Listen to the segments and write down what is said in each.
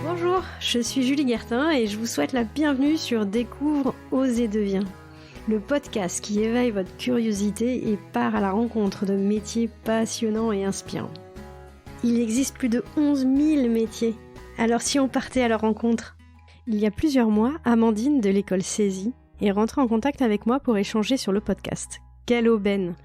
Bonjour, je suis Julie Guertin et je vous souhaite la bienvenue sur Découvre, Ose et Deviens, le podcast qui éveille votre curiosité et part à la rencontre de métiers passionnants et inspirants. Il existe plus de 11 000 métiers, alors si on partait à leur rencontre? Il y a plusieurs mois, Amandine de l'école Saisie est rentrée en contact avec moi pour échanger sur le podcast. Quelle aubaine!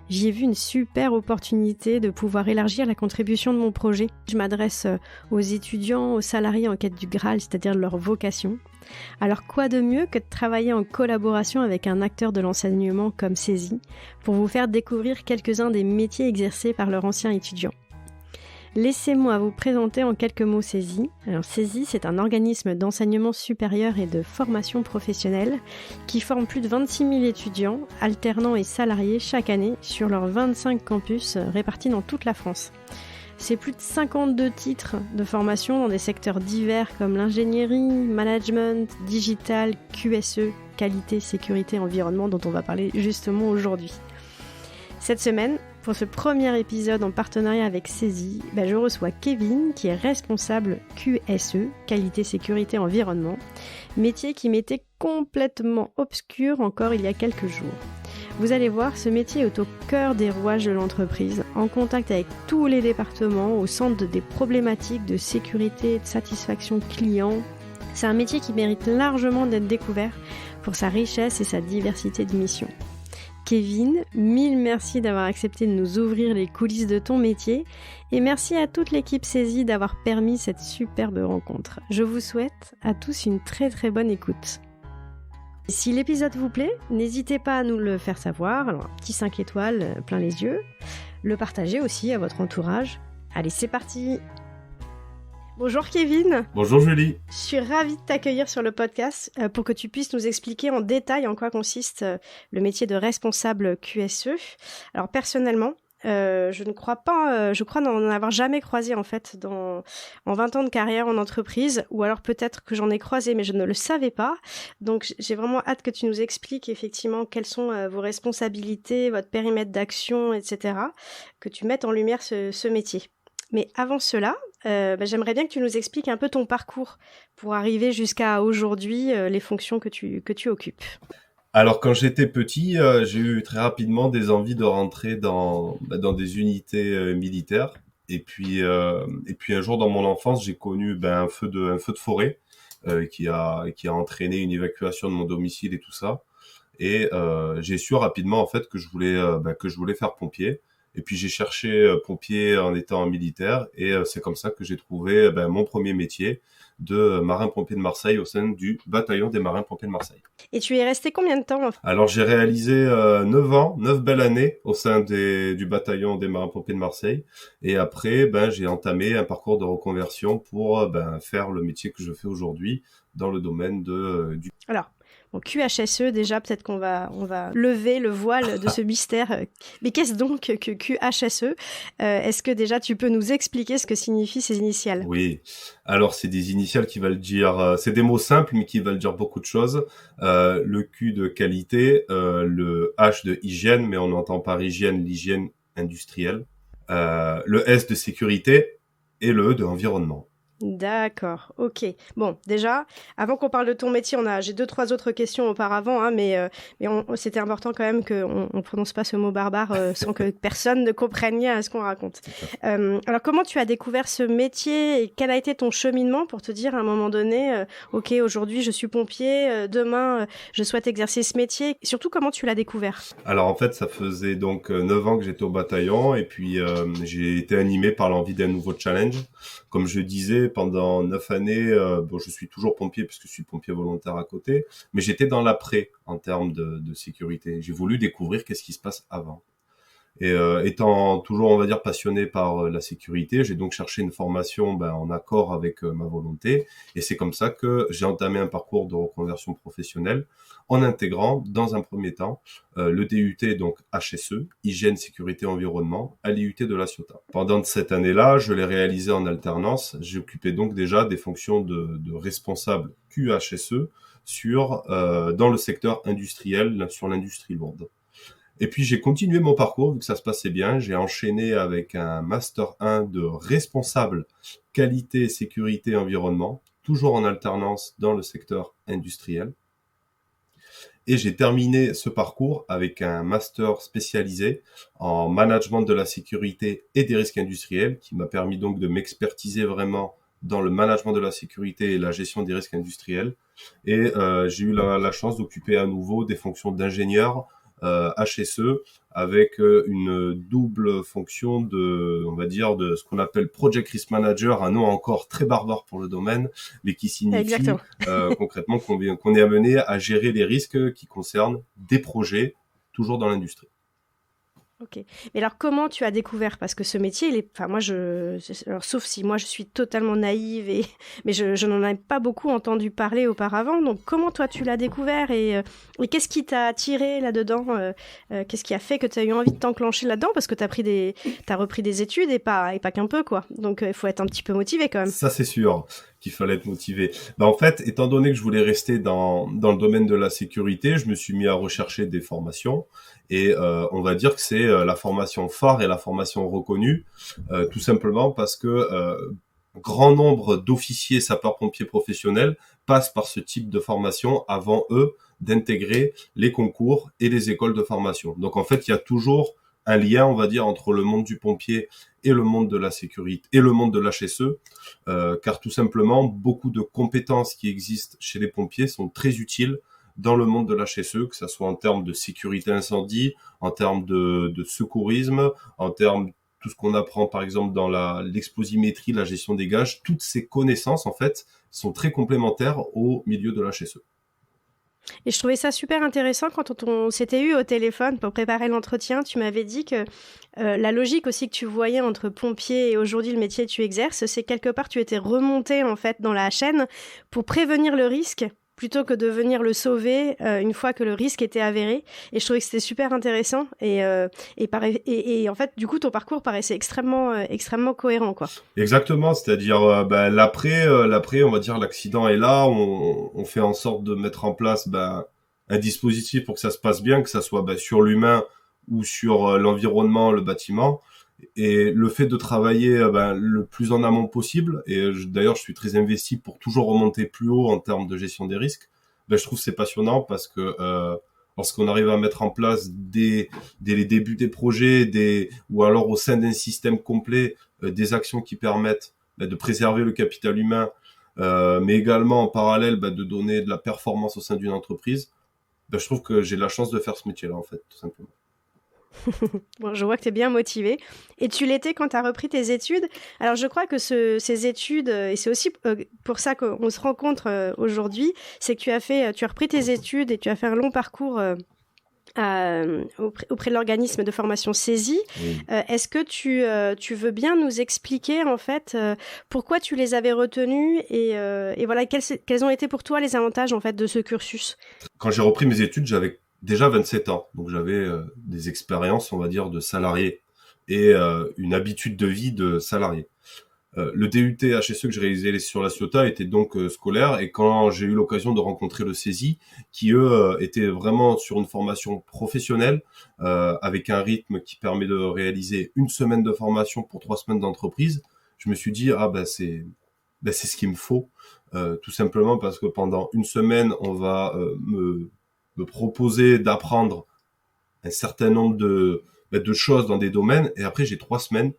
J'y ai vu une super opportunité de pouvoir élargir la contribution de mon projet. Je m'adresse aux étudiants, aux salariés en quête du Graal, c'est-à-dire de leur vocation. Alors quoi de mieux que de travailler en collaboration avec un acteur de l'enseignement comme Saisie pour vous faire découvrir quelques-uns des métiers exercés par leurs anciens étudiants. Laissez-moi vous présenter en quelques mots Saisie. Alors Saisie, c'est un organisme d'enseignement supérieur et de formation professionnelle qui forme plus de 26 000 étudiants, alternants et salariés chaque année sur leurs 25 campus répartis dans toute la France. C'est plus de 52 titres de formation dans des secteurs divers comme l'ingénierie, management, digital, QSE, qualité, sécurité, environnement dont on va parler justement aujourd'hui. Cette semaine, pour ce premier épisode en partenariat avec Saisie, je reçois Kevin qui est responsable QSE, qualité, sécurité, environnement, métier qui m'était complètement obscur encore il y a quelques jours. Vous allez voir, ce métier est au cœur des rouages de l'entreprise, en contact avec tous les départements, au centre des problématiques de sécurité et de satisfaction client. C'est un métier qui mérite largement d'être découvert pour sa richesse et sa diversité de missions. Kevin, mille merci d'avoir accepté de nous ouvrir les coulisses de ton métier et merci à toute l'équipe Saisie d'avoir permis cette superbe rencontre. Je vous souhaite à tous une très très bonne écoute. Si l'épisode vous plaît, n'hésitez pas à nous le faire savoir, alors un petit 5 étoiles plein les yeux, le partager aussi à votre entourage. Allez, c'est parti! Bonjour Kevin. Bonjour Julie. Je suis ravie de t'accueillir sur le podcast pour que tu puisses nous expliquer en détail en quoi consiste le métier de responsable QSE. Alors personnellement, je ne crois pas, je crois n'en avoir jamais croisé en fait en 20 ans de carrière en entreprise, ou alors peut-être que j'en ai croisé mais je ne le savais pas. Donc j'ai vraiment hâte que tu nous expliques effectivement quelles sont vos responsabilités, votre périmètre d'action, etc. Que tu mettes en lumière ce métier. Mais avant cela, j'aimerais bien que tu nous expliques un peu ton parcours pour arriver jusqu'à aujourd'hui, les fonctions que tu occupes. Alors quand j'étais petit, j'ai eu très rapidement des envies de rentrer dans des unités militaires. Et puis un jour dans mon enfance, j'ai connu un feu de forêt qui a entraîné une évacuation de mon domicile et tout ça. Et j'ai su rapidement en fait que je voulais faire pompier. Et puis j'ai cherché pompier en étant militaire et c'est comme ça que j'ai trouvé mon premier métier de marin-pompier de Marseille au sein du bataillon des marins-pompiers de Marseille. Et tu y es resté combien de temps? Alors j'ai réalisé 9 ans, 9 belles années au sein du bataillon des marins-pompiers de Marseille. Et après, j'ai entamé un parcours de reconversion pour faire le métier que je fais aujourd'hui dans le domaine du... Alors, bon, QHSE, déjà, peut-être qu'on va lever le voile de ce mystère. Mais qu'est-ce donc que QHSE? Est-ce que déjà tu peux nous expliquer ce que signifient ces initiales? Oui, alors c'est des initiales qui veulent dire, c'est des mots simples mais qui veulent dire beaucoup de choses. Le Q de qualité, le H de hygiène, mais on entend par hygiène l'hygiène industrielle, le S de sécurité et le E de environnement. D'accord, ok. Bon, déjà, avant qu'on parle de ton métier, j'ai 2-3 autres questions auparavant, mais c'était important quand même qu'on ne prononce pas ce mot barbare sans que personne ne comprenne bien ce qu'on raconte. Alors, comment tu as découvert ce métier et quel a été ton cheminement pour te dire à un moment donné, ok, aujourd'hui je suis pompier, demain je souhaite exercer ce métier. Et surtout, comment tu l'as découvert? Alors en fait, ça faisait donc 9 ans que j'étais au bataillon et puis j'ai été animé par l'envie d'un nouveau challenge. Comme je disais, pendant 9 années, je suis toujours pompier puisque je suis pompier volontaire à côté, mais j'étais dans l'après en termes de sécurité. J'ai voulu découvrir qu'est-ce qui se passe avant. Et étant toujours, on va dire, passionné par la sécurité, j'ai donc cherché une formation en accord avec ma volonté. Et c'est comme ça que j'ai entamé un parcours de reconversion professionnelle en intégrant, dans un premier temps, le DUT, donc HSE, Hygiène, Sécurité, Environnement, à l'IUT de La Ciotat. Pendant cette année-là, je l'ai réalisé en alternance. J'ai occupé donc déjà des fonctions de responsable QHSE dans le secteur industriel, sur l'industrie lourde. Et puis j'ai continué mon parcours, vu que ça se passait bien. J'ai enchaîné avec un Master 1 de responsable qualité, sécurité, environnement, toujours en alternance dans le secteur industriel. Et j'ai terminé ce parcours avec un master spécialisé en management de la sécurité et des risques industriels, qui m'a permis donc de m'expertiser vraiment dans le management de la sécurité et la gestion des risques industriels. Et j'ai eu la chance d'occuper à nouveau des fonctions d'ingénieur HSE avec une double fonction de, on va dire, de ce qu'on appelle Project Risk Manager, un nom encore très barbare pour le domaine, mais qui signifie concrètement qu'on est amené à gérer les risques qui concernent des projets, toujours dans l'industrie. Ok. Mais alors, comment tu as découvert? Parce que ce métier, enfin, moi, alors, sauf si moi, je suis totalement naïve, mais je n'en ai pas beaucoup entendu parler auparavant. Donc, comment toi, tu l'as découvert et qu'est-ce qui t'a attiré là-dedans? Qu'est-ce qui a fait que tu as eu envie de t'enclencher là-dedans? Parce que tu as repris des études et pas qu'un peu, quoi. Donc, il faut être un petit peu motivé quand même. Ça, c'est sûr qu'il fallait être motivé. En fait, étant donné que je voulais rester dans le domaine de la sécurité, je me suis mis à rechercher des formations. Et on va dire que c'est la formation phare et la formation reconnue, tout simplement parce que grand nombre d'officiers sapeurs-pompiers professionnels passent par ce type de formation avant eux d'intégrer les concours et les écoles de formation. Donc en fait, il y a toujours un lien, on va dire, entre le monde du pompier et le monde de la sécurité et le monde de l'HSE, car tout simplement, beaucoup de compétences qui existent chez les pompiers sont très utiles dans le monde de l'HSE, que ça soit en termes de sécurité incendie, en termes de secourisme, en termes tout ce qu'on apprend par exemple dans l'explosimétrie, la gestion des gages, toutes ces connaissances en fait sont très complémentaires au milieu de l'HSE. Et je trouvais ça super intéressant quand on s'était eu au téléphone pour préparer l'entretien. Tu m'avais dit que la logique aussi que tu voyais entre pompier et aujourd'hui le métier que tu exerces, c'est quelque part tu étais remonté en fait dans la chaîne pour prévenir le risque plutôt que de venir le sauver une fois que le risque était avéré. Et je trouvais que c'était super intéressant. Et en fait, du coup, ton parcours paraissait extrêmement cohérent, quoi. Exactement, c'est-à-dire l'après, on va dire l'accident est là, on fait en sorte de mettre en place un dispositif pour que ça se passe bien, que ça soit sur l'humain ou sur l'environnement, le bâtiment. Et le fait de travailler le plus en amont possible, et d'ailleurs je suis très investi pour toujours remonter plus haut en termes de gestion des risques, je trouve que c'est passionnant parce que lorsqu'on arrive à mettre en place dès les débuts des projets, ou alors au sein d'un système complet, des actions qui permettent de préserver le capital humain, mais également en parallèle de donner de la performance au sein d'une entreprise, je trouve que j'ai la chance de faire ce métier-là en fait, tout simplement. Bon, je vois que tu es bien motivé. Et tu l'étais quand tu as repris tes études. Alors, je crois que ces études, et c'est aussi pour ça qu'on se rencontre aujourd'hui, c'est que tu as repris tes études et tu as fait un long parcours auprès de l'organisme de formation CESI. Oui. Est-ce que tu veux bien nous expliquer en fait pourquoi tu les avais retenus et voilà, quels ont été pour toi les avantages en fait de ce cursus? Quand j'ai repris mes études, j'avais déjà 27 ans, donc j'avais des expériences, on va dire, de salarié et une habitude de vie de salarié. Le DUT HSE que j'ai réalisé sur la Ciotat était donc scolaire, et quand j'ai eu l'occasion de rencontrer le CESI, qui eux étaient vraiment sur une formation professionnelle, avec un rythme qui permet de réaliser une semaine de formation pour 3 semaines d'entreprise, je me suis dit c'est ce qu'il me faut, tout simplement parce que pendant une semaine on va me proposer d'apprendre un certain nombre de choses dans des domaines, et après j'ai 3 semaines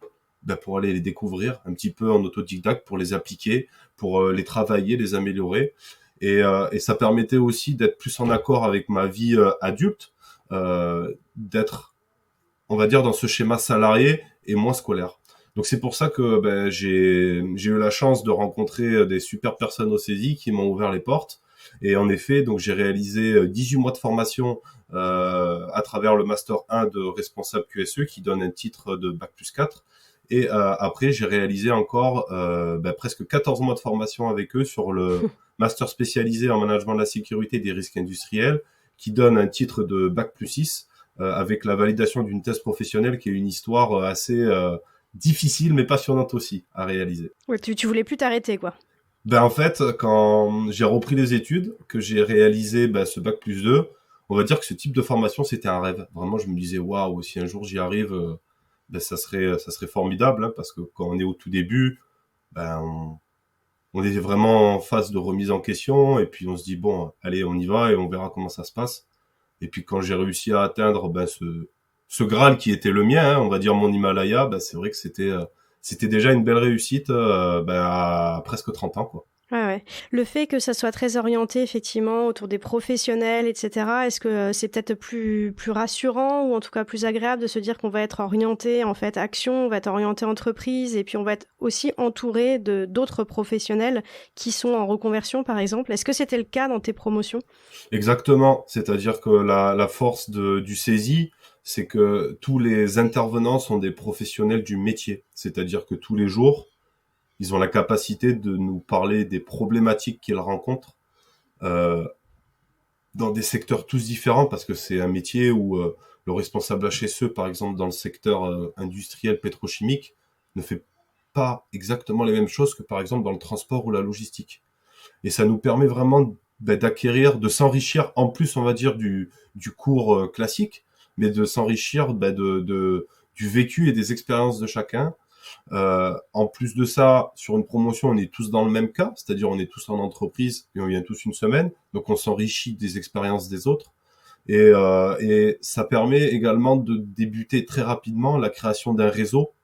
pour aller les découvrir un petit peu en autodidacte, pour les appliquer, pour les travailler, les améliorer, et ça permettait aussi d'être plus en accord avec ma vie adulte, d'être, on va dire, dans ce schéma salarié et moins scolaire. Donc c'est pour ça que j'ai eu la chance de rencontrer des super personnes au CESI qui m'ont ouvert les portes. Et en effet, donc j'ai réalisé 18 mois de formation à travers le Master 1 de responsable QSE, qui donne un titre de Bac+4. Et après, j'ai réalisé encore presque 14 mois de formation avec eux sur le Master spécialisé en management de la sécurité et des risques industriels, qui donne un titre de Bac+6 avec la validation d'une thèse professionnelle, qui est une histoire assez difficile mais passionnante aussi à réaliser. Ouais, tu voulais plus t'arrêter, quoi. En fait, quand j'ai repris les études, que j'ai réalisé ce Bac+2, on va dire que ce type de formation, c'était un rêve. Vraiment, je me disais, waouh, si un jour j'y arrive, ça serait formidable, hein, parce que quand on est au tout début, ben, on est vraiment en phase de remise en question, et puis on se dit, bon, allez, on y va et on verra comment ça se passe. Et puis quand j'ai réussi à atteindre ce Graal qui était le mien, hein, on va dire mon Himalaya, c'est vrai que c'était déjà une belle réussite à presque 30 ans, quoi. Ouais, ouais. Le fait que ça soit très orienté effectivement autour des professionnels, etc., est-ce que c'est peut-être plus rassurant ou en tout cas plus agréable de se dire qu'on va être orienté en fait action, on va être orienté entreprise et puis on va être aussi entouré de d'autres professionnels qui sont en reconversion par exemple. Est-ce que c'était le cas dans tes promotions? Exactement, c'est-à-dire que la force du saisie, c'est que tous les intervenants sont des professionnels du métier, c'est-à-dire que tous les jours, ils ont la capacité de nous parler des problématiques qu'ils rencontrent euh, dans des secteurs tous différents, parce que c'est un métier où le responsable HSE, par exemple, dans le secteur industriel pétrochimique, ne fait pas exactement les mêmes choses que, par exemple, dans le transport ou la logistique. Et ça nous permet vraiment d'acquérir, de s'enrichir, en plus, on va dire, du cours classique, mais de s'enrichir du vécu et des expériences de chacun. En plus de ça, sur une promotion, on est tous dans le même cas, c'est-à-dire on est tous en entreprise et on vient tous une semaine, donc on s'enrichit des expériences des autres. Et ça permet également de débuter très rapidement la création d'un réseau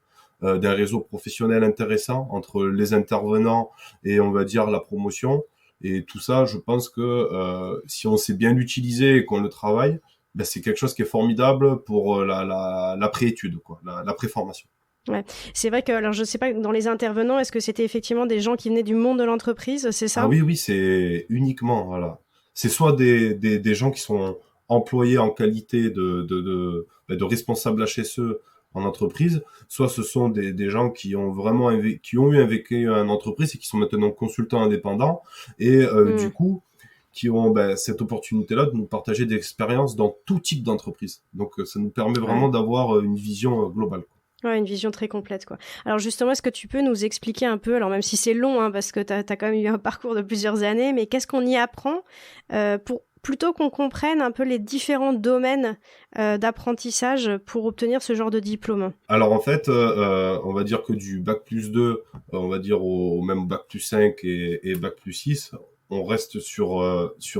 professionnel intéressant entre les intervenants et on va dire la promotion. Et tout ça, je pense que si on sait bien l'utiliser et qu'on le travaille, c'est quelque chose qui est formidable pour la pré-étude, quoi, la pré-formation. Ouais. C'est vrai que, alors je sais pas, dans les intervenants, est-ce que c'était effectivement des gens qui venaient du monde de l'entreprise, c'est Ah ça? oui, oui, c'est uniquement, voilà. C'est soit des gens qui sont employés en qualité de responsables HSE en entreprise, soit ce sont des gens qui ont vraiment qui ont eu un vécu en entreprise et qui sont maintenant consultants indépendants et du coup qui ont cette opportunité-là de nous partager des expériences dans tout type d'entreprise. Donc ça nous permet vraiment Ouais. d'avoir une vision globale. Ouais, une vision très complète, quoi. Alors justement, est-ce que tu peux nous expliquer un peu, alors même si c'est long, hein, parce que tu as quand même eu un parcours de plusieurs années, mais qu'est-ce qu'on y apprend pour plutôt qu'on comprenne un peu les différents domaines d'apprentissage pour obtenir ce genre de diplôme? Alors en fait, on va dire que du bac+2, on va dire au même bac+5 et bac+6, on reste sur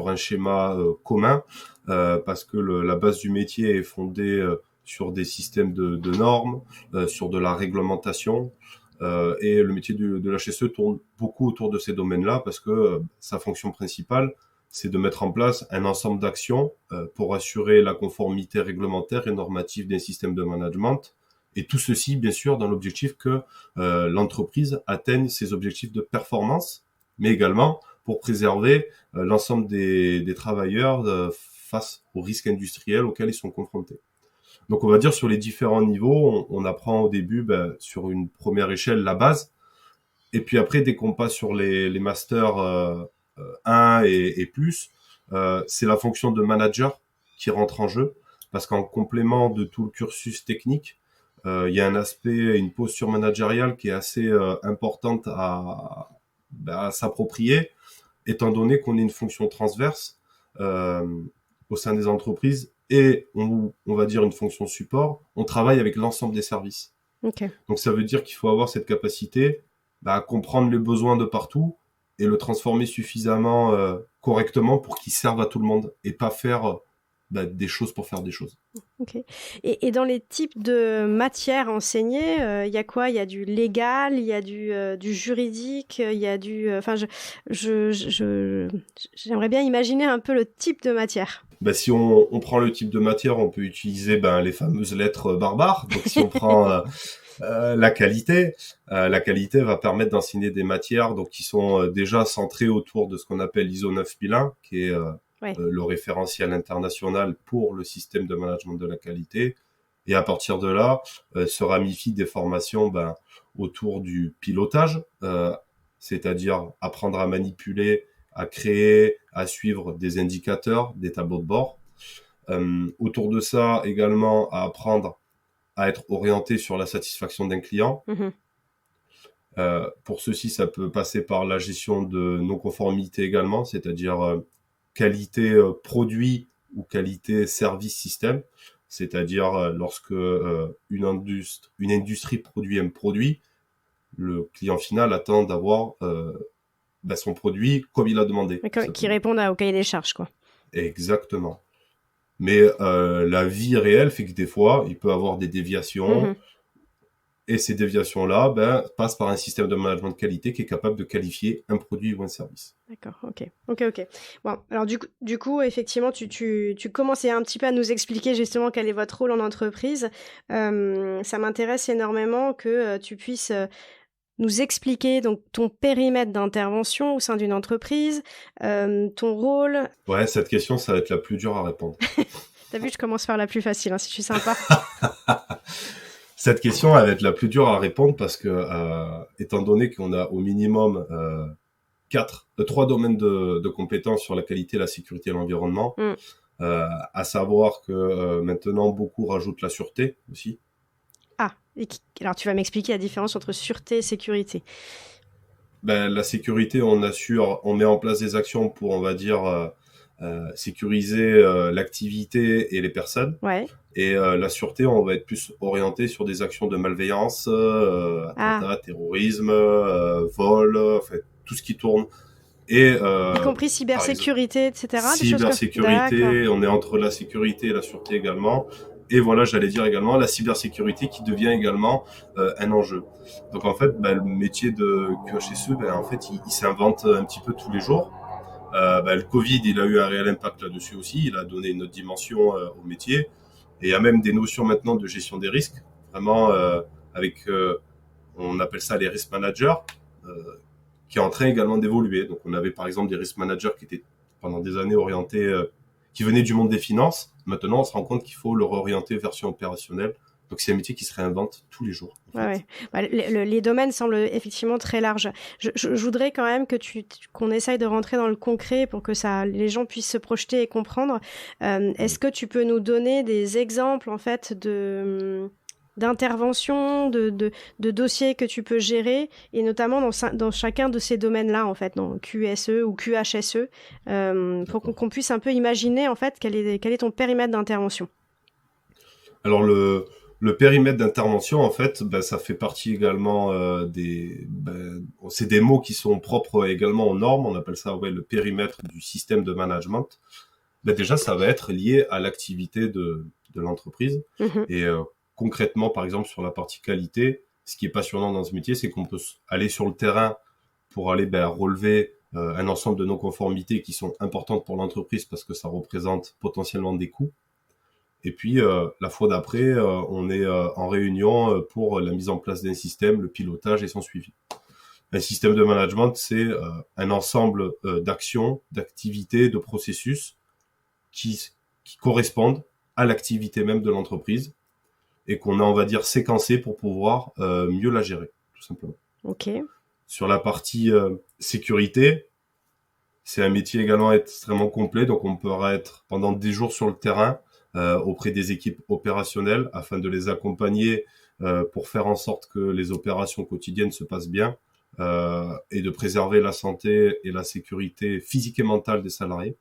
un schéma commun parce que la base du métier est fondée sur des systèmes de normes, sur de la réglementation. Et le métier de l'HSE tourne beaucoup autour de ces domaines-là parce que sa fonction principale, c'est de mettre en place un ensemble d'actions pour assurer la conformité réglementaire et normative d'un système de management. Et tout ceci, bien sûr, dans l'objectif que l'entreprise atteigne ses objectifs de performance, mais également pour préserver l'ensemble des travailleurs face aux risques industriels auxquels ils sont confrontés. Donc, on va dire sur les différents niveaux, on apprend au début sur une première échelle la base, et puis après, dès qu'on passe sur les masters 1 et plus, c'est la fonction de manager qui rentre en jeu, parce qu'en complément de tout le cursus technique, il y a un aspect, une posture managériale qui est assez importante à s'approprier, étant donné qu'on est une fonction transverse au sein des entreprises et on va dire une fonction support, on travaille avec l'ensemble des services. Okay. Donc ça veut dire qu'il faut avoir cette capacité à comprendre les besoins de partout et le transformer suffisamment correctement pour qu'il serve à tout le monde et pas faire des choses pour faire des choses. Ok. Et dans les types de matières enseignées, il y a quoi? Il y a du légal, il y a du juridique, il y a du... Enfin, j'aimerais bien imaginer un peu le type de matière. Si on prend le type de matière, on peut utiliser les fameuses lettres barbares. Donc si on prend la qualité va permettre d'enseigner des matières donc qui sont déjà centrées autour de ce qu'on appelle l'ISO 9001, qui est le référentiel international pour le système de management de la qualité. Et à partir de là, se ramifient des formations autour du pilotage, c'est-à-dire apprendre à manipuler, à créer, à suivre des indicateurs, des tableaux de bord. Autour de ça, également, à apprendre à être orienté sur la satisfaction d'un client. Mmh. Pour ceci, ça peut passer par la gestion de non-conformité également, c'est-à-dire qualité produit ou qualité service système, c'est-à-dire lorsque une industrie produit un produit, le client final attend d'avoir son produit comme il a demandé. Qui répondent au cahier des charges, quoi. Exactement. Mais la vie réelle fait que des fois, il peut avoir des déviations. Et ces déviations-là passent par un système de management de qualité qui est capable de qualifier un produit ou un service. D'accord, ok. Bon, alors du coup, effectivement, tu commençais un petit peu à nous expliquer justement quel est votre rôle en entreprise. Ça m'intéresse énormément que tu puisses nous expliquer donc ton périmètre d'intervention au sein d'une entreprise, ton rôle. Ouais, cette question, ça va être la plus dure à répondre. T'as vu, je commence par la plus facile, hein, si je suis sympa. Cette question, elle va être la plus dure à répondre parce que, étant donné qu'on a au minimum 3 domaines de compétences sur la qualité, la sécurité et l'environnement, à savoir que maintenant, beaucoup rajoutent la sûreté aussi. Ah, alors tu vas m'expliquer la différence entre sûreté et sécurité. La sécurité, on met en place des actions pour, on va dire, sécuriser l'activité et les personnes. Ouais. Et la sûreté, on va être plus orienté sur des actions de malveillance, attentats, terrorisme, vol, enfin, tout ce qui tourne. Et, y compris cybersécurité, etc. Cybersécurité, on est entre la sécurité et la sûreté également. Et voilà, j'allais dire également la cybersécurité qui devient également un enjeu. Donc en fait, le métier de QHSE, en fait, il s'invente un petit peu tous les jours. Le Covid, il a eu un réel impact là-dessus aussi. Il a donné une autre dimension au métier. Et il y a même des notions maintenant de gestion des risques, vraiment avec, on appelle ça les risk managers, qui est en train également d'évoluer. Donc on avait par exemple des risk managers qui étaient pendant des années orientés, qui venaient du monde des finances. Maintenant, on se rend compte qu'il faut le réorienter version opérationnelle. Donc c'est un métier qui se réinvente tous les jours. Ouais. Les domaines semblent effectivement très larges. Je voudrais quand même que qu'on essaye de rentrer dans le concret pour que les gens puissent se projeter et comprendre. Est-ce que tu peux nous donner des exemples en fait d'interventions, de dossiers que tu peux gérer, et notamment dans chacun de ces domaines-là, en fait, dans QSE ou QHSE, pour qu'on puisse un peu imaginer en fait quel est ton périmètre d'intervention. Alors le périmètre d'intervention, en fait, ça fait partie également c'est des mots qui sont propres également aux normes. On appelle ça le périmètre du système de management. Déjà, ça va être lié à l'activité de l'entreprise. Et concrètement, par exemple, sur la partie qualité, ce qui est passionnant dans ce métier, c'est qu'on peut aller sur le terrain pour aller relever un ensemble de non-conformités qui sont importantes pour l'entreprise parce que ça représente potentiellement des coûts. Et puis, la fois d'après, on est en réunion pour la mise en place d'un système, le pilotage et son suivi. Un système de management, c'est un ensemble d'actions, d'activités, de processus qui correspondent à l'activité même de l'entreprise et qu'on a, on va dire, séquencé pour pouvoir mieux la gérer, tout simplement. Ok. Sur la partie sécurité, c'est un métier également extrêmement complet, donc on peut être pendant des jours sur le terrain auprès des équipes opérationnelles afin de les accompagner pour faire en sorte que les opérations quotidiennes se passent bien et de préserver la santé et la sécurité physique et mentale des salariés.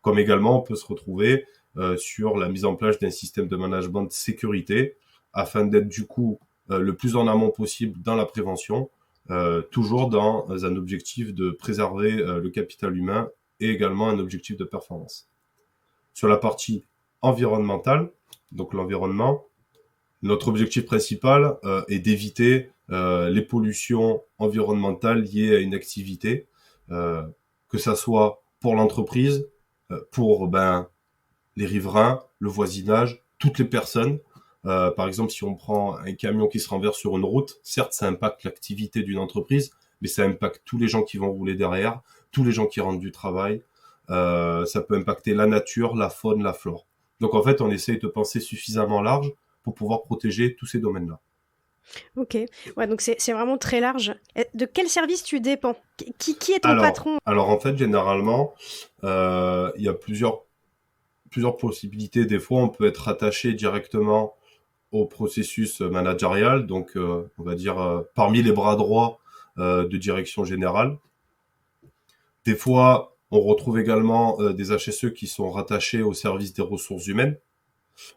Comme également, on peut se retrouver sur la mise en place d'un système de management de sécurité afin d'être du coup le plus en amont possible dans la prévention, toujours dans un objectif de préserver le capital humain et également un objectif de performance. Sur la partie environnementale, donc l'environnement, notre objectif principal est d'éviter les pollutions environnementales liées à une activité, que ça soit pour l'entreprise, pour les riverains, le voisinage, toutes les personnes. Par exemple, si on prend un camion qui se renverse sur une route, certes, ça impacte l'activité d'une entreprise, mais ça impacte tous les gens qui vont rouler derrière, tous les gens qui rentrent du travail. Ça peut impacter la nature, la faune, la flore. Donc, en fait, on essaye de penser suffisamment large pour pouvoir protéger tous ces domaines-là. Ok, ouais, donc c'est vraiment très large. De quel service tu dépends ? Qui est ton patron ? Alors, en fait, généralement, il y a plusieurs possibilités. Des fois, on peut être rattaché directement au processus managérial, donc on va dire parmi les bras droits de direction générale. Des fois, On retrouve également des HSE qui sont rattachés au service des ressources humaines,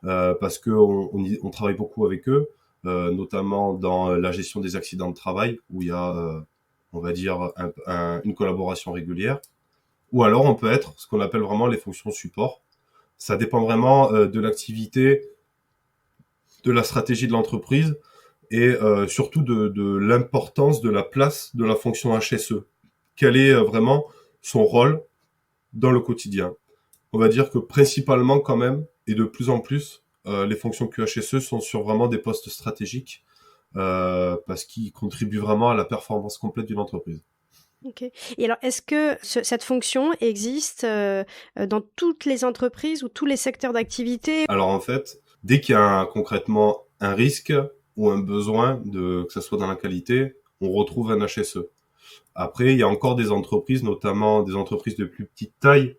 parce que on travaille beaucoup avec eux, notamment dans la gestion des accidents de travail, où il y a, on va dire, une collaboration régulière. Ou alors on peut être ce qu'on appelle vraiment les fonctions support. Ça dépend vraiment de l'activité, de la stratégie de l'entreprise et surtout de l'importance de la place de la fonction HSE. Quel est vraiment son rôle dans le quotidien. On va dire que principalement quand même, et de plus en plus, les fonctions QHSE sont sur vraiment des postes stratégiques parce qu'ils contribuent vraiment à la performance complète d'une entreprise. Ok. Et alors, est-ce que cette fonction existe dans toutes les entreprises ou tous les secteurs d'activité? Alors en fait, dès qu'il y a concrètement un risque ou un besoin, que ce soit dans la qualité, on retrouve un HSE. Après, il y a encore des entreprises, notamment des entreprises de plus petite taille,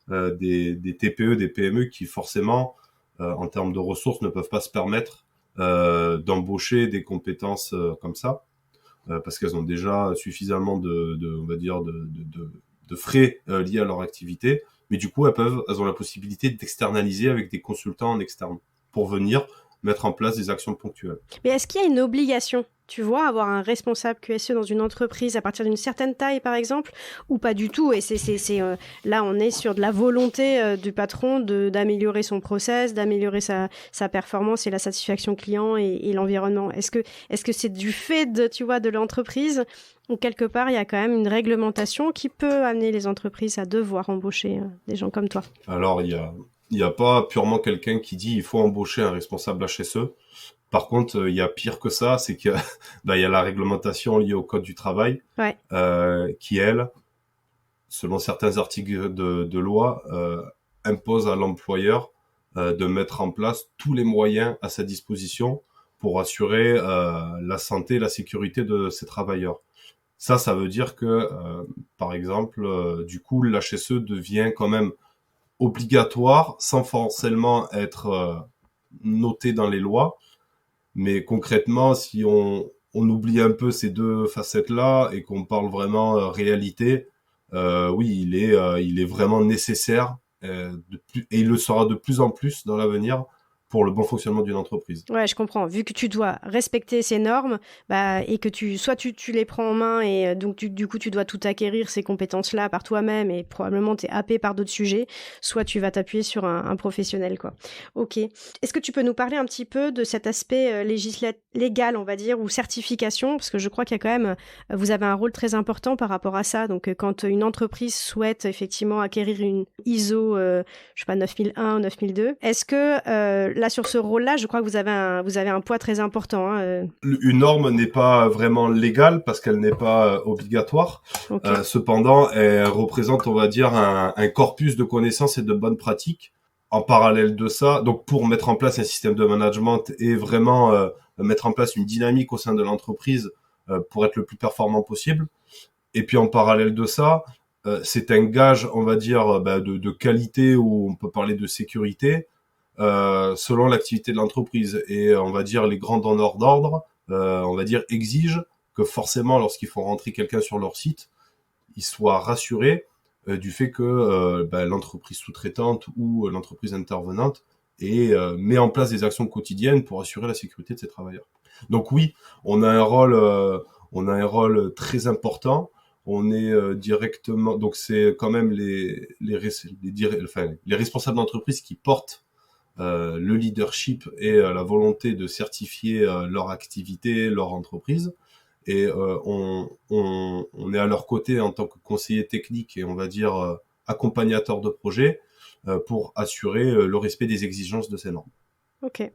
des TPE, des PME qui forcément, en termes de ressources, ne peuvent pas se permettre d'embaucher des compétences comme ça, parce qu'elles ont déjà suffisamment on va dire, de frais liés à leur activité. Mais du coup, elles ont la possibilité d'externaliser avec des consultants en externe pour venir mettre en place des actions ponctuelles. Mais est-ce qu'il y a une obligation, tu vois, avoir un responsable QSE dans une entreprise à partir d'une certaine taille, par exemple, ou pas du tout? Et là, on est sur de la volonté du patron d'améliorer son process, d'améliorer sa performance et la satisfaction client et l'environnement. Est-ce que c'est du fait de l'entreprise ou quelque part, il y a quand même une réglementation qui peut amener les entreprises à devoir embaucher des gens comme toi? Alors, il y a pas purement quelqu'un qui dit il faut embaucher un responsable HSE. Par contre, il y a pire que ça, c'est qu'il y a, il y a la réglementation liée au code du travail, ouais. Qui, elle, selon certains articles de loi, impose à l'employeur de mettre en place tous les moyens à sa disposition pour assurer la santé et la sécurité de ses travailleurs. Ça veut dire que, par exemple, du coup, l'HSE devient quand même obligatoire sans forcément être noté dans les lois. Mais concrètement, si on oublie un peu ces deux facettes-là et qu'on parle vraiment réalité, oui, il est vraiment nécessaire et il le sera de plus en plus dans l'avenir pour le bon fonctionnement d'une entreprise. Ouais, je comprends. Vu que tu dois respecter ces normes, et que soit tu les prends en main et donc du coup tu dois tout acquérir ces compétences-là par toi-même et probablement t'es happé par d'autres sujets, soit tu vas t'appuyer sur un professionnel, quoi. Ok. Est-ce que tu peux nous parler un petit peu de cet aspect légal, on va dire, ou certification? Parce que je crois qu'il y a quand même, vous avez un rôle très important par rapport à ça. Donc quand une entreprise souhaite effectivement acquérir une ISO, je sais pas, 9001 ou 9002, est-ce que là, sur ce rôle-là, je crois que vous avez un poids très important. Hein. Une norme n'est pas vraiment légale parce qu'elle n'est pas obligatoire. Okay. Cependant, elle représente, on va dire, un corpus de connaissances et de bonnes pratiques. En parallèle de ça, donc pour mettre en place un système de management et vraiment mettre en place une dynamique au sein de l'entreprise pour être le plus performant possible. Et puis en parallèle de ça, c'est un gage, on va dire, de qualité ou on peut parler de sécurité. Selon l'activité de l'entreprise. Et on va dire les grands donneurs d'ordre, on va dire exigent que forcément lorsqu'ils font rentrer quelqu'un sur leur site, ils soient rassurés du fait que l'entreprise sous-traitante ou l'entreprise intervenante met en place des actions quotidiennes pour assurer la sécurité de ses travailleurs. Donc oui, on a un rôle très important. On est directement, donc c'est quand même les responsables d'entreprise qui portent le leadership et la volonté de certifier leur activité, leur entreprise. Et on est à leur côté en tant que conseiller technique et on va dire accompagnateur de projet pour assurer le respect des exigences de ces normes. Ok.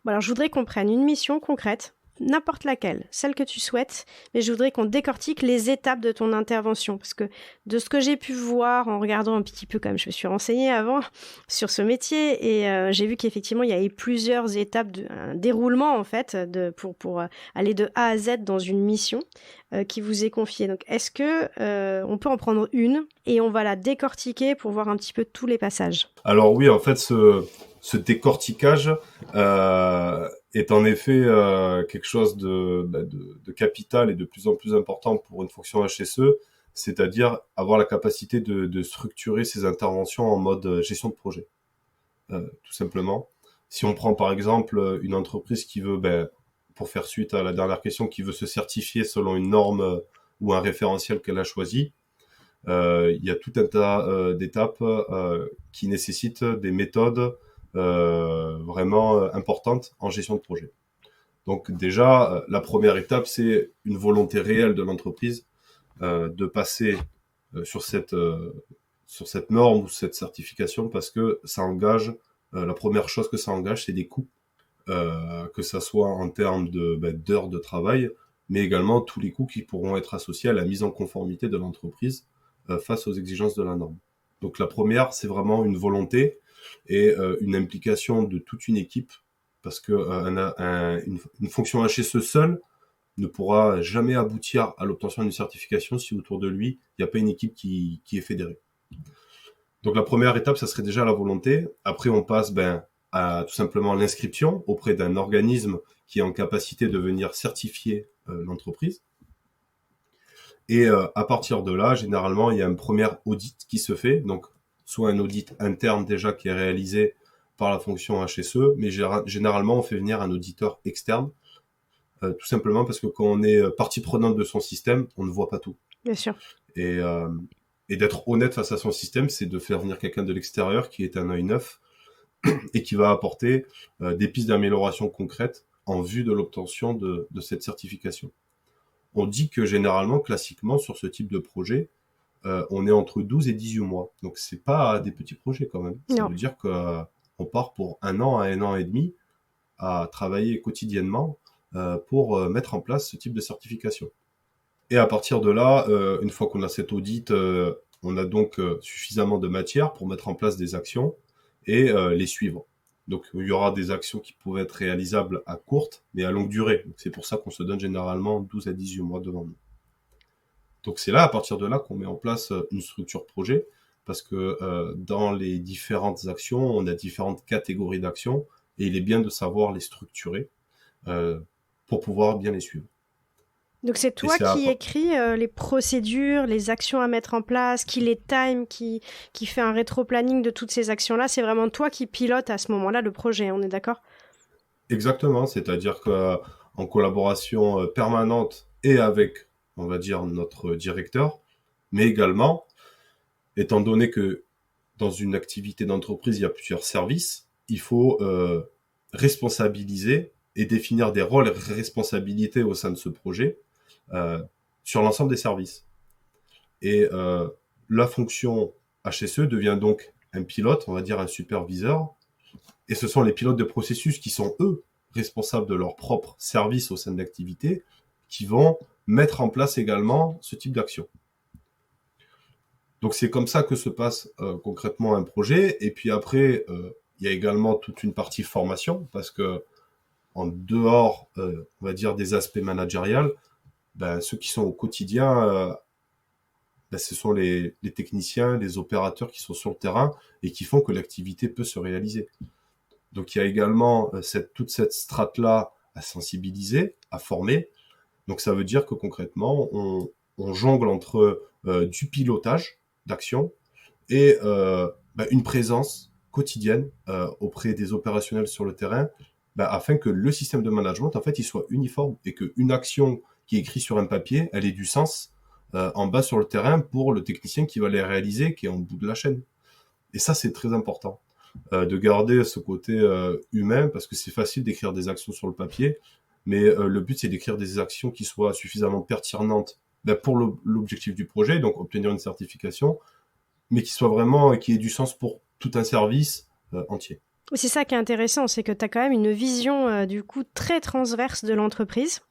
Bon, alors je voudrais qu'on prenne une mission concrète, n'importe laquelle, celle que tu souhaites, mais je voudrais qu'on décortique les étapes de ton intervention, parce que de ce que j'ai pu voir en regardant un petit peu, comme je me suis renseignée avant sur ce métier, et j'ai vu qu'effectivement il y avait plusieurs étapes, un déroulement en fait, pour aller de A à Z dans une mission qui vous est confiée. Donc est-ce que on peut en prendre une et on va la décortiquer pour voir un petit peu tous les passages? Alors oui, en fait, ce décortiquage est en effet quelque chose de capital et de plus en plus important pour une fonction HSE. c'est-à-dire avoir la capacité de structurer ses interventions en mode gestion de projet, tout simplement. Si on prend par exemple une entreprise qui veut, pour faire suite à la dernière question, qui veut se certifier selon une norme ou un référentiel qu'elle a choisi, il y a tout un tas d'étapes qui nécessitent des méthodes vraiment importantes en gestion de projet. Donc déjà, la première étape, c'est une volonté réelle de l'entreprise de passer sur cette norme ou cette certification, parce que ça engage, la première chose que ça engage, c'est des coûts, que ça soit en termes d'heures de travail, mais également tous les coûts qui pourront être associés à la mise en conformité de l'entreprise face aux exigences de la norme. Donc la première, c'est vraiment une volonté et une implication de toute une équipe, parce que une fonction HSE seule ne pourra jamais aboutir à l'obtention d'une certification si autour de lui, il n'y a pas une équipe qui est fédérée. Donc la première étape, ça serait déjà la volonté. Après, on passe à tout simplement l'inscription auprès d'un organisme qui est en capacité de venir certifier l'entreprise. Et à partir de là, généralement, il y a un premier audit qui se fait, donc soit un audit interne déjà qui est réalisé par la fonction HSE, mais généralement, on fait venir un auditeur externe, tout simplement parce que quand on est partie prenante de son système, on ne voit pas tout. Bien sûr. Et d'être honnête face à son système, c'est de faire venir quelqu'un de l'extérieur qui est un œil neuf et qui va apporter des pistes d'amélioration concrètes en vue de l'obtention de cette certification. On dit que généralement, classiquement, sur ce type de projet, on est entre 12 et 18 mois. Donc, c'est pas des petits projets quand même. Ça veut dire qu'on part pour 1 an à 1 an et demi à travailler quotidiennement pour mettre en place ce type de certification. Et à partir de là, une fois qu'on a cet audit, on a donc suffisamment de matière pour mettre en place des actions et les suivre. Donc, il y aura des actions qui pourraient être réalisables à courte, mais à longue durée. Donc, c'est pour ça qu'on se donne généralement 12 à 18 mois devant nous. Donc, c'est là, à partir de là, qu'on met en place une structure projet, parce que dans les différentes actions, on a différentes catégories d'actions, et il est bien de savoir les structurer pour pouvoir bien les suivre. Donc c'est toi qui écris les procédures, les actions à mettre en place, qui les time, qui fait un rétro-planning de toutes ces actions-là. C'est vraiment toi qui pilote à ce moment-là le projet, on est d'accord ? Exactement, c'est-à-dire qu'en collaboration permanente et avec, on va dire, notre directeur, mais également, étant donné que dans une activité d'entreprise, il y a plusieurs services, il faut responsabiliser et définir des rôles et responsabilités au sein de ce projet sur l'ensemble des services. Et la fonction HSE devient donc un pilote, on va dire un superviseur, et ce sont les pilotes de processus qui sont, eux, responsables de leur propre service au sein de l'activité, qui vont mettre en place également ce type d'action. Donc c'est comme ça que se passe concrètement un projet. Et puis après, il y a également toute une partie formation, parce que en dehors, on va dire, des aspects managériels, ceux qui sont au quotidien, ce sont les techniciens, les opérateurs qui sont sur le terrain et qui font que l'activité peut se réaliser. Donc il y a également toute cette strate-là à sensibiliser, à former. Donc ça veut dire que concrètement, on jongle entre du pilotage d'action et une présence quotidienne auprès des opérationnels sur le terrain, afin que le système de management, en fait, il soit uniforme et qu'une action qui est écrite sur un papier, elle ait du sens en bas sur le terrain pour le technicien qui va les réaliser, qui est en bout de la chaîne. Et ça, c'est très important. De garder ce côté humain, parce que c'est facile d'écrire des actions sur le papier, mais le but, c'est d'écrire des actions qui soient suffisamment pertinentes pour l'objectif du projet, donc obtenir une certification, mais qui aient du sens pour tout un service entier. C'est ça qui est intéressant, c'est que tu as quand même une vision du coup très transverse de l'entreprise.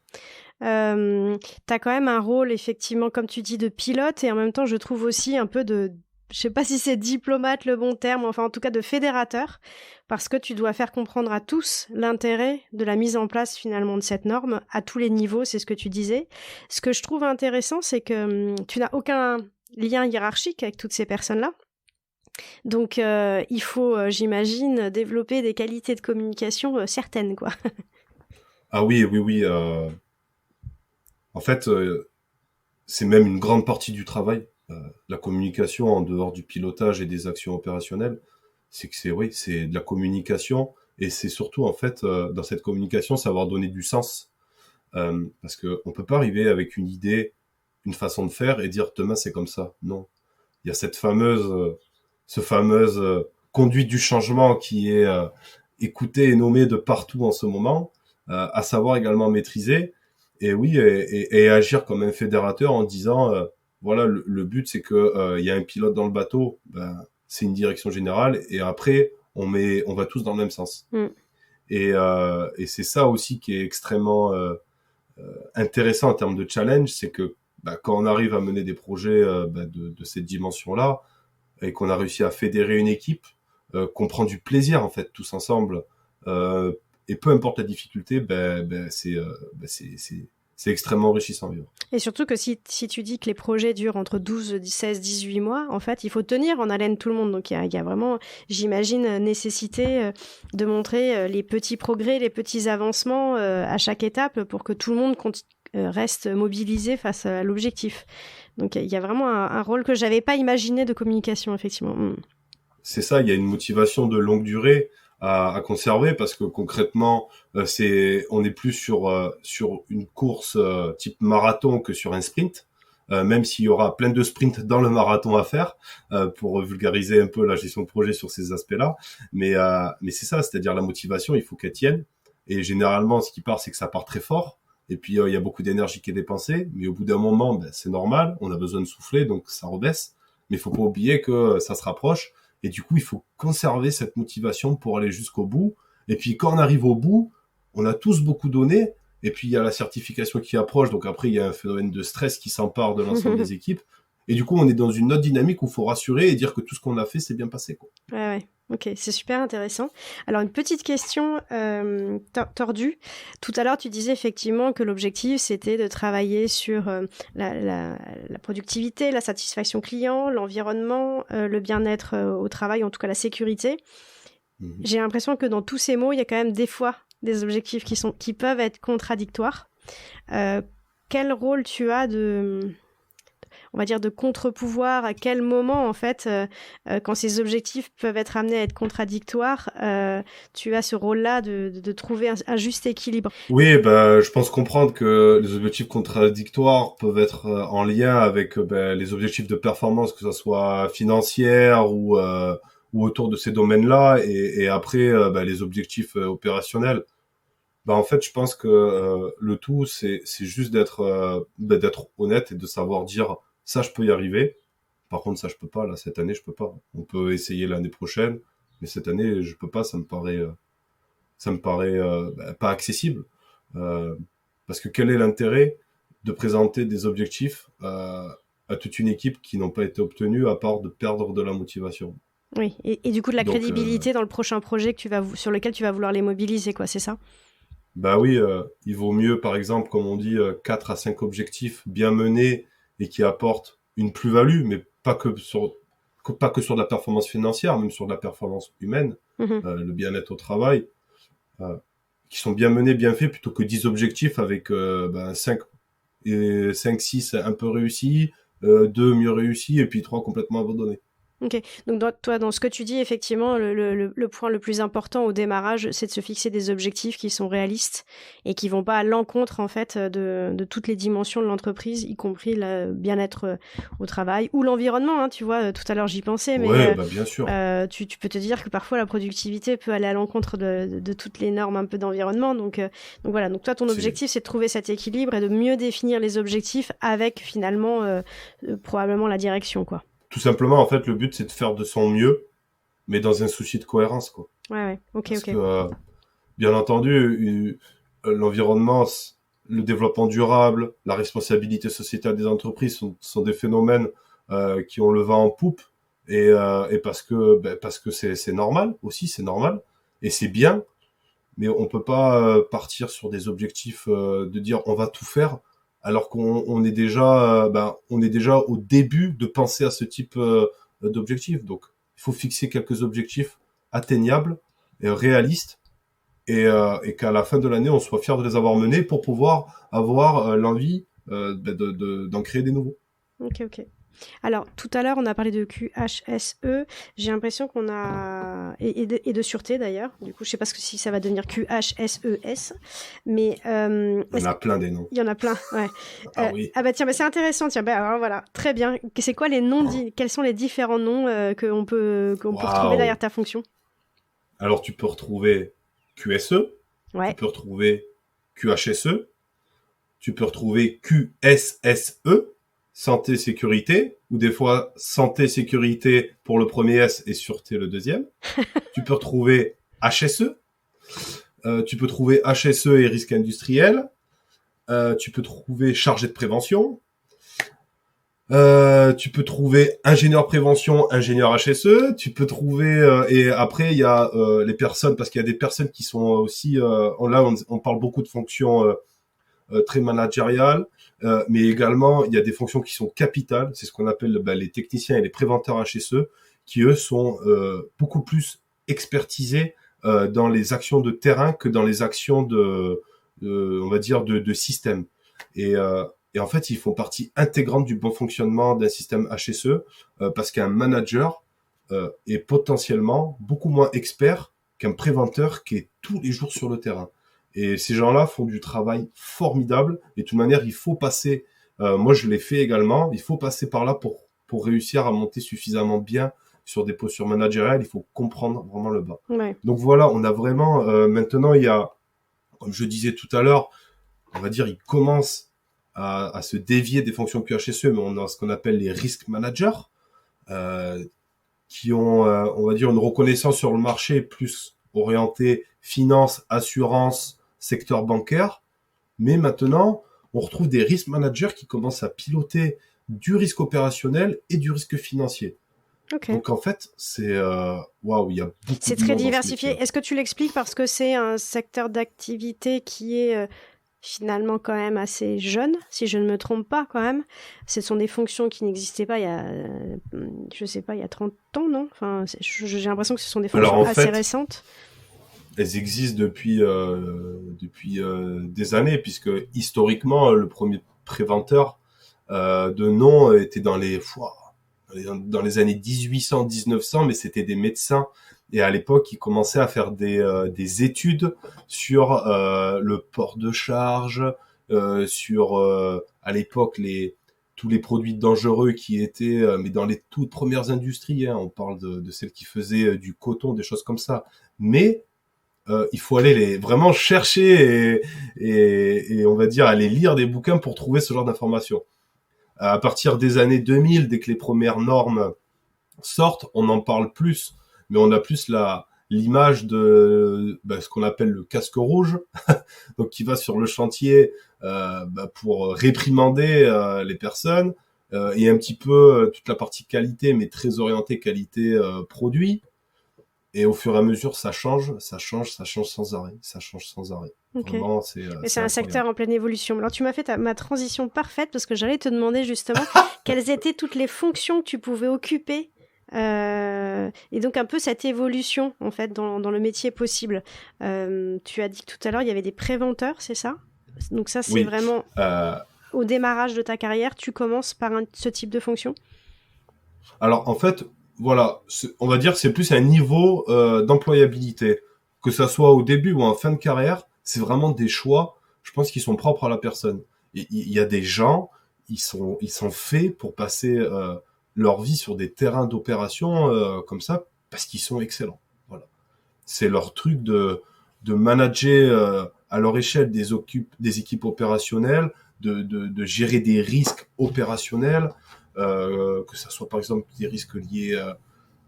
Tu as quand même un rôle, effectivement, comme tu dis, de pilote, et en même temps, je trouve aussi un peu de... Je sais pas si c'est diplomate le bon terme, enfin en tout cas de fédérateur, parce que tu dois faire comprendre à tous l'intérêt de la mise en place finalement de cette norme à tous les niveaux, c'est ce que tu disais. Ce que je trouve intéressant, c'est que tu n'as aucun lien hiérarchique avec toutes ces personnes-là. Donc il faut, j'imagine, développer des qualités de communication certaines, quoi. Ah oui. En fait, c'est même une grande partie du travail. La communication en dehors du pilotage et des actions opérationnelles, c'est que c'est de la communication et c'est surtout en fait dans cette communication savoir donner du sens. Parce que on peut pas arriver avec une idée, une façon de faire et dire demain c'est comme ça. Non, il y a ce fameuse conduite du changement qui est écoutée et nommée de partout en ce moment, à savoir également maîtriser et oui et agir comme un fédérateur en disant voilà le but c'est que il y a un pilote dans le bateau, ben c'est une direction générale et après on va tous dans le même sens. Et c'est ça aussi qui est extrêmement intéressant en termes de challenge, c'est que quand on arrive à mener des projets de cette dimension-là et qu'on a réussi à fédérer une équipe, qu'on prend du plaisir en fait tous ensemble, et peu importe la difficulté, c'est extrêmement enrichissant à vivre. Et surtout que si tu dis que les projets durent entre 12, 16, 18 mois, en fait, il faut tenir en haleine tout le monde. Donc, il y a vraiment, j'imagine, nécessité de montrer les petits progrès, les petits avancements à chaque étape pour que tout le monde reste mobilisé face à l'objectif. Donc, il y a vraiment un rôle que j'avais pas imaginé de communication, effectivement. C'est ça, il y a une motivation de longue durée à conserver parce que concrètement on est plus sur une course type marathon que sur un sprint, même s'il y aura plein de sprints dans le marathon à faire pour vulgariser un peu la gestion de projet sur ces aspects-là, mais c'est ça, c'est-à-dire la motivation, il faut qu'elle tienne et généralement ce qui part c'est que ça part très fort et puis il y a beaucoup d'énergie qui est dépensée, mais au bout d'un moment c'est normal, on a besoin de souffler donc ça rebaisse, mais il faut pas oublier que ça se rapproche. Et du coup, il faut conserver cette motivation pour aller jusqu'au bout. Et puis, quand on arrive au bout, on a tous beaucoup donné. Et puis, il y a la certification qui approche. Donc après, il y a un phénomène de stress qui s'empare de l'ensemble des équipes. Et du coup, on est dans une autre dynamique où il faut rassurer et dire que tout ce qu'on a fait, c'est bien passé, quoi. Ouais. Ok, c'est super intéressant. Alors, une petite question tordue. Tout à l'heure, tu disais effectivement que l'objectif, c'était de travailler sur la productivité, la satisfaction client, l'environnement, le bien-être au travail, en tout cas la sécurité. J'ai l'impression que dans tous ces mots, il y a quand même des fois des objectifs qui peuvent être contradictoires. Quel rôle tu as on va dire de contre-pouvoir, à quel moment en fait quand ces objectifs peuvent être amenés à être contradictoires, tu as ce rôle-là de trouver un juste équilibre? Oui, je pense comprendre que les objectifs contradictoires peuvent être en lien avec les objectifs de performance, que ce soit financière ou autour de ces domaines-là, et après les objectifs opérationnels. En fait, je pense que le tout, c'est juste d'être honnête et de savoir dire ça, je peux y arriver. Par contre, ça, je peux pas. Là, cette année, je peux pas. On peut essayer l'année prochaine, mais cette année, je peux pas. Ça me paraît pas accessible. Parce que quel est l'intérêt de présenter des objectifs à toute une équipe qui n'ont pas été obtenus, à part de perdre de la motivation. Oui, et du coup de la crédibilité dans le prochain projet sur lequel tu vas vouloir les mobiliser, quoi, c'est ça? Oui, il vaut mieux, par exemple, comme on dit, 4 à 5 objectifs bien menés et qui apportent une plus-value, mais pas que sur de la performance financière, même sur de la performance humaine, le bien-être au travail, qui sont bien menés, bien faits, plutôt que 10 objectifs avec 5, 6 un peu réussis, 2 mieux réussis et puis 3 complètement abandonnés. Ok, donc toi, dans ce que tu dis, effectivement, le point le plus important au démarrage, c'est de se fixer des objectifs qui sont réalistes et qui vont pas à l'encontre, en fait, de toutes les dimensions de l'entreprise, y compris le bien-être au travail ou l'environnement, hein, tu vois, tout à l'heure j'y pensais, mais ouais, bien sûr. Tu peux te dire que parfois la productivité peut aller à l'encontre de toutes les normes un peu d'environnement, donc voilà, donc toi ton objectif c'est de trouver cet équilibre et de mieux définir les objectifs avec finalement probablement la direction, quoi. Tout simplement, en fait, le but, c'est de faire de son mieux, mais dans un souci de cohérence, quoi. Ouais, ok. Parce que, bien entendu, l'environnement, le développement durable, la responsabilité sociétale des entreprises sont des phénomènes qui ont le vent en poupe, et parce que c'est normal aussi, c'est normal, et c'est bien, mais on peut pas partir sur des objectifs de dire on va tout faire alors qu'on est déjà au début de penser à ce type d'objectifs. Donc il faut fixer quelques objectifs atteignables et réalistes et qu'à la fin de l'année on soit fier de les avoir menés pour pouvoir avoir l'envie d'en créer des nouveaux. Ok. Alors, tout à l'heure, on a parlé de QHSE. J'ai l'impression qu'on a... Et de sûreté, d'ailleurs. Du coup, je sais pas si ça va devenir QHSES. Mais... Il y en a plein des noms. Il y en a plein, ouais. Ah oui. Ah bah tiens, c'est intéressant. Tiens, alors voilà, très bien. C'est quoi les noms Quels sont les différents noms qu'on peut retrouver derrière ta fonction? Alors, tu peux retrouver QSE. Ouais. Tu peux retrouver QHSE. Tu peux retrouver QSSE. Santé, sécurité, ou des fois santé, sécurité pour le premier S et sûreté le deuxième. Tu peux retrouver HSE. Tu peux trouver HSE et risque industriel. Tu peux trouver chargé de prévention. Tu peux trouver ingénieur prévention, ingénieur HSE. Tu peux trouver et après il y a les personnes, parce qu'il y a des personnes qui sont aussi on parle beaucoup de fonctions très managériales. Mais également, il y a des fonctions qui sont capitales, c'est ce qu'on appelle les techniciens et les préventeurs HSE, qui eux sont beaucoup plus expertisés dans les actions de terrain que dans les actions on va dire, de système. Et en fait, ils font partie intégrante du bon fonctionnement d'un système HSE parce qu'un manager est potentiellement beaucoup moins expert qu'un préventeur qui est tous les jours sur le terrain. Et ces gens-là font du travail formidable. Et de toute manière, il faut passer, moi je l'ai fait également, il faut passer par là pour réussir à monter suffisamment bien sur des postures managériales. Il faut comprendre vraiment le bas. Ouais. Donc voilà, on a vraiment, maintenant il y a, comme je disais tout à l'heure, on va dire, il commence à se dévier des fonctions QHSE, mais on a ce qu'on appelle les risk managers, qui ont, on va dire, une reconnaissance sur le marché plus orientée finance, assurance, secteur bancaire. Mais maintenant, on retrouve des risk managers qui commencent à piloter du risque opérationnel et du risque financier. Okay. Donc en fait, c'est waouh, il y a beaucoup. C'est très diversifié. Est-ce que tu l'expliques parce que c'est un secteur d'activité qui est finalement quand même assez jeune, si je ne me trompe pas quand même. Ce sont des fonctions qui n'existaient pas il y a, je sais pas, il y a 30 ans, non? Enfin, j'ai l'impression que ce sont des fonctions assez récentes. Elles existent depuis des années, puisque historiquement, le premier préventeur de nom était dans les années 1800-1900, mais c'était des médecins. Et à l'époque, ils commençaient à faire des études sur le port de charge, sur à l'époque tous les produits dangereux qui étaient, mais dans les toutes premières industries. Hein, on parle de celles qui faisaient du coton, des choses comme ça. Mais il faut aller vraiment chercher et on va dire aller lire des bouquins pour trouver ce genre d'informations. À partir des années 2000, dès que les premières normes sortent, on en parle plus, mais on a plus l'image de ce qu'on appelle le casque rouge, donc qui va sur le chantier pour réprimander les personnes, et un petit peu toute la partie qualité, mais très orientée qualité produit. Et au fur et à mesure, ça change sans arrêt. Okay. Vraiment, c'est un secteur en pleine évolution. Alors, tu m'as fait ma transition parfaite parce que j'allais te demander justement quelles étaient toutes les fonctions que tu pouvais occuper. Et donc, un peu cette évolution, en fait, dans le métier possible. Tu as dit que tout à l'heure, il y avait des préventeurs, c'est ça? Donc ça, c'est vraiment au démarrage de ta carrière, tu commences par ce type de fonction? Alors, en fait, voilà, on va dire que c'est plus un niveau d'employabilité. Que ça soit au début ou en fin de carrière, c'est vraiment des choix, je pense, qui sont propres à la personne. Il y a des gens, ils sont faits pour passer leur vie sur des terrains d'opération comme ça, parce qu'ils sont excellents. Voilà. C'est leur truc de manager à leur échelle des équipes opérationnelles, de gérer des risques opérationnels, que ça soit par exemple des risques liés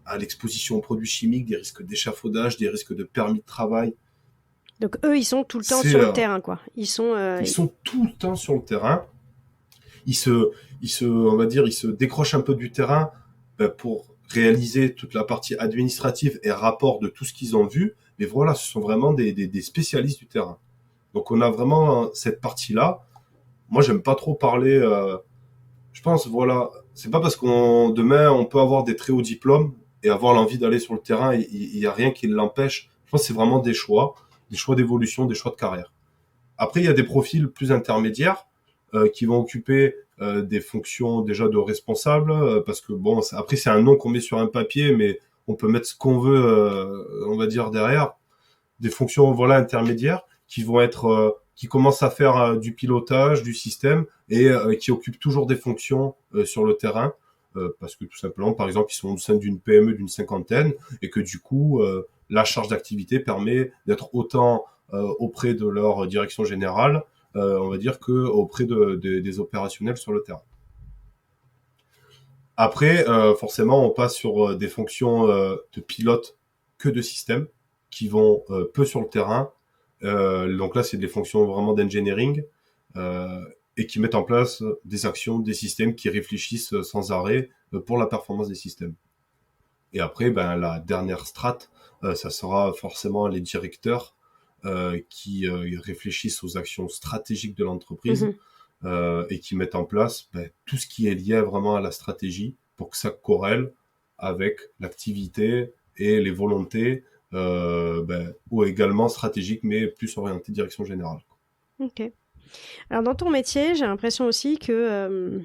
à l'exposition aux produits chimiques, des risques d'échafaudage, des risques de permis de travail. Donc eux, ils sont tout le temps sur le terrain, quoi. Ils sont tout le temps sur le terrain. On va dire, ils se décrochent un peu du terrain pour réaliser toute la partie administrative et rapport de tout ce qu'ils ont vu. Mais voilà, ce sont vraiment des spécialistes du terrain. Donc on a vraiment cette partie-là. Moi, j'aime pas trop parler. Je pense, voilà, c'est pas parce demain on peut avoir des très hauts diplômes et avoir l'envie d'aller sur le terrain, il y a rien qui l'empêche. Je pense que c'est vraiment des choix d'évolution, des choix de carrière. Après, il y a des profils plus intermédiaires qui vont occuper des fonctions déjà de responsable, parce que bon, après c'est un nom qu'on met sur un papier, mais on peut mettre ce qu'on veut, on va dire derrière, des fonctions voilà intermédiaires qui vont être qui commencent à faire du pilotage du système et qui occupent toujours des fonctions sur le terrain parce que tout simplement par exemple ils sont au sein d'une PME d'une cinquantaine et que du coup la charge d'activité permet d'être autant auprès de leur direction générale on va dire que auprès des opérationnels sur le terrain. Après forcément on passe sur des fonctions de pilote que de système qui vont peu sur le terrain. Donc là, c'est des fonctions vraiment d'engineering et qui mettent en place des actions, des systèmes qui réfléchissent sans arrêt pour la performance des systèmes. Et après, ben, la dernière strate, ça sera forcément les directeurs qui réfléchissent aux actions stratégiques de l'entreprise et qui mettent en place ben, tout ce qui est lié vraiment à la stratégie pour que ça corrèle avec l'activité et les volontés ou également stratégiques, mais plus orientées direction générale. Ok. Alors dans ton métier, j'ai l'impression aussi que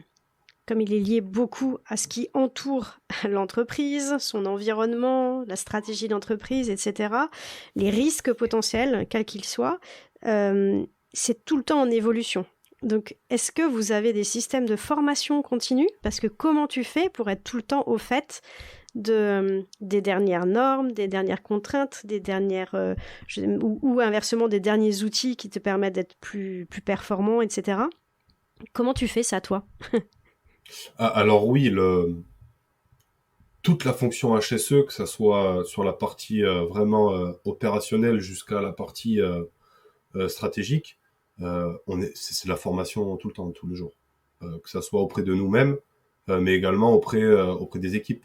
comme il est lié beaucoup à ce qui entoure l'entreprise, son environnement, la stratégie d'entreprise, etc., les risques potentiels, quels qu'ils soient, c'est tout le temps en évolution. Donc, est-ce que vous avez des systèmes de formation continue ? Parce que comment tu fais pour être tout le temps au fait des dernières normes, des dernières contraintes, des dernières ou inversement des derniers outils qui te permettent d'être plus performant, etc. Comment tu fais ça, toi ? Alors oui, toute la fonction HSE, que ça soit sur la partie vraiment opérationnelle jusqu'à la partie stratégique, c'est la formation tout le temps, tous les jours, que ça soit auprès de nous-mêmes, mais également auprès des équipes.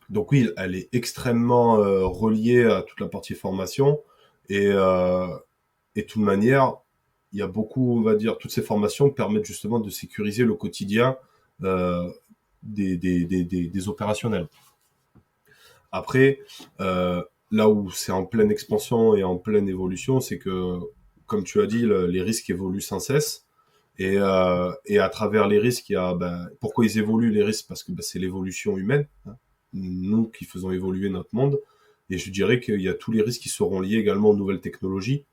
Donc oui, elle est extrêmement reliée à toute la partie formation et de toute manière, il y a beaucoup, on va dire, toutes ces formations permettent justement de sécuriser le quotidien des opérationnels. Après, là où c'est en pleine expansion et en pleine évolution, c'est que, comme tu as dit, les risques évoluent sans cesse. Et à travers les risques, il y a pourquoi ils évoluent les risques, parce que c'est l'évolution humaine, hein, nous qui faisons évoluer notre monde. Et je dirais qu'il y a tous les risques qui seront liés également aux nouvelles technologies,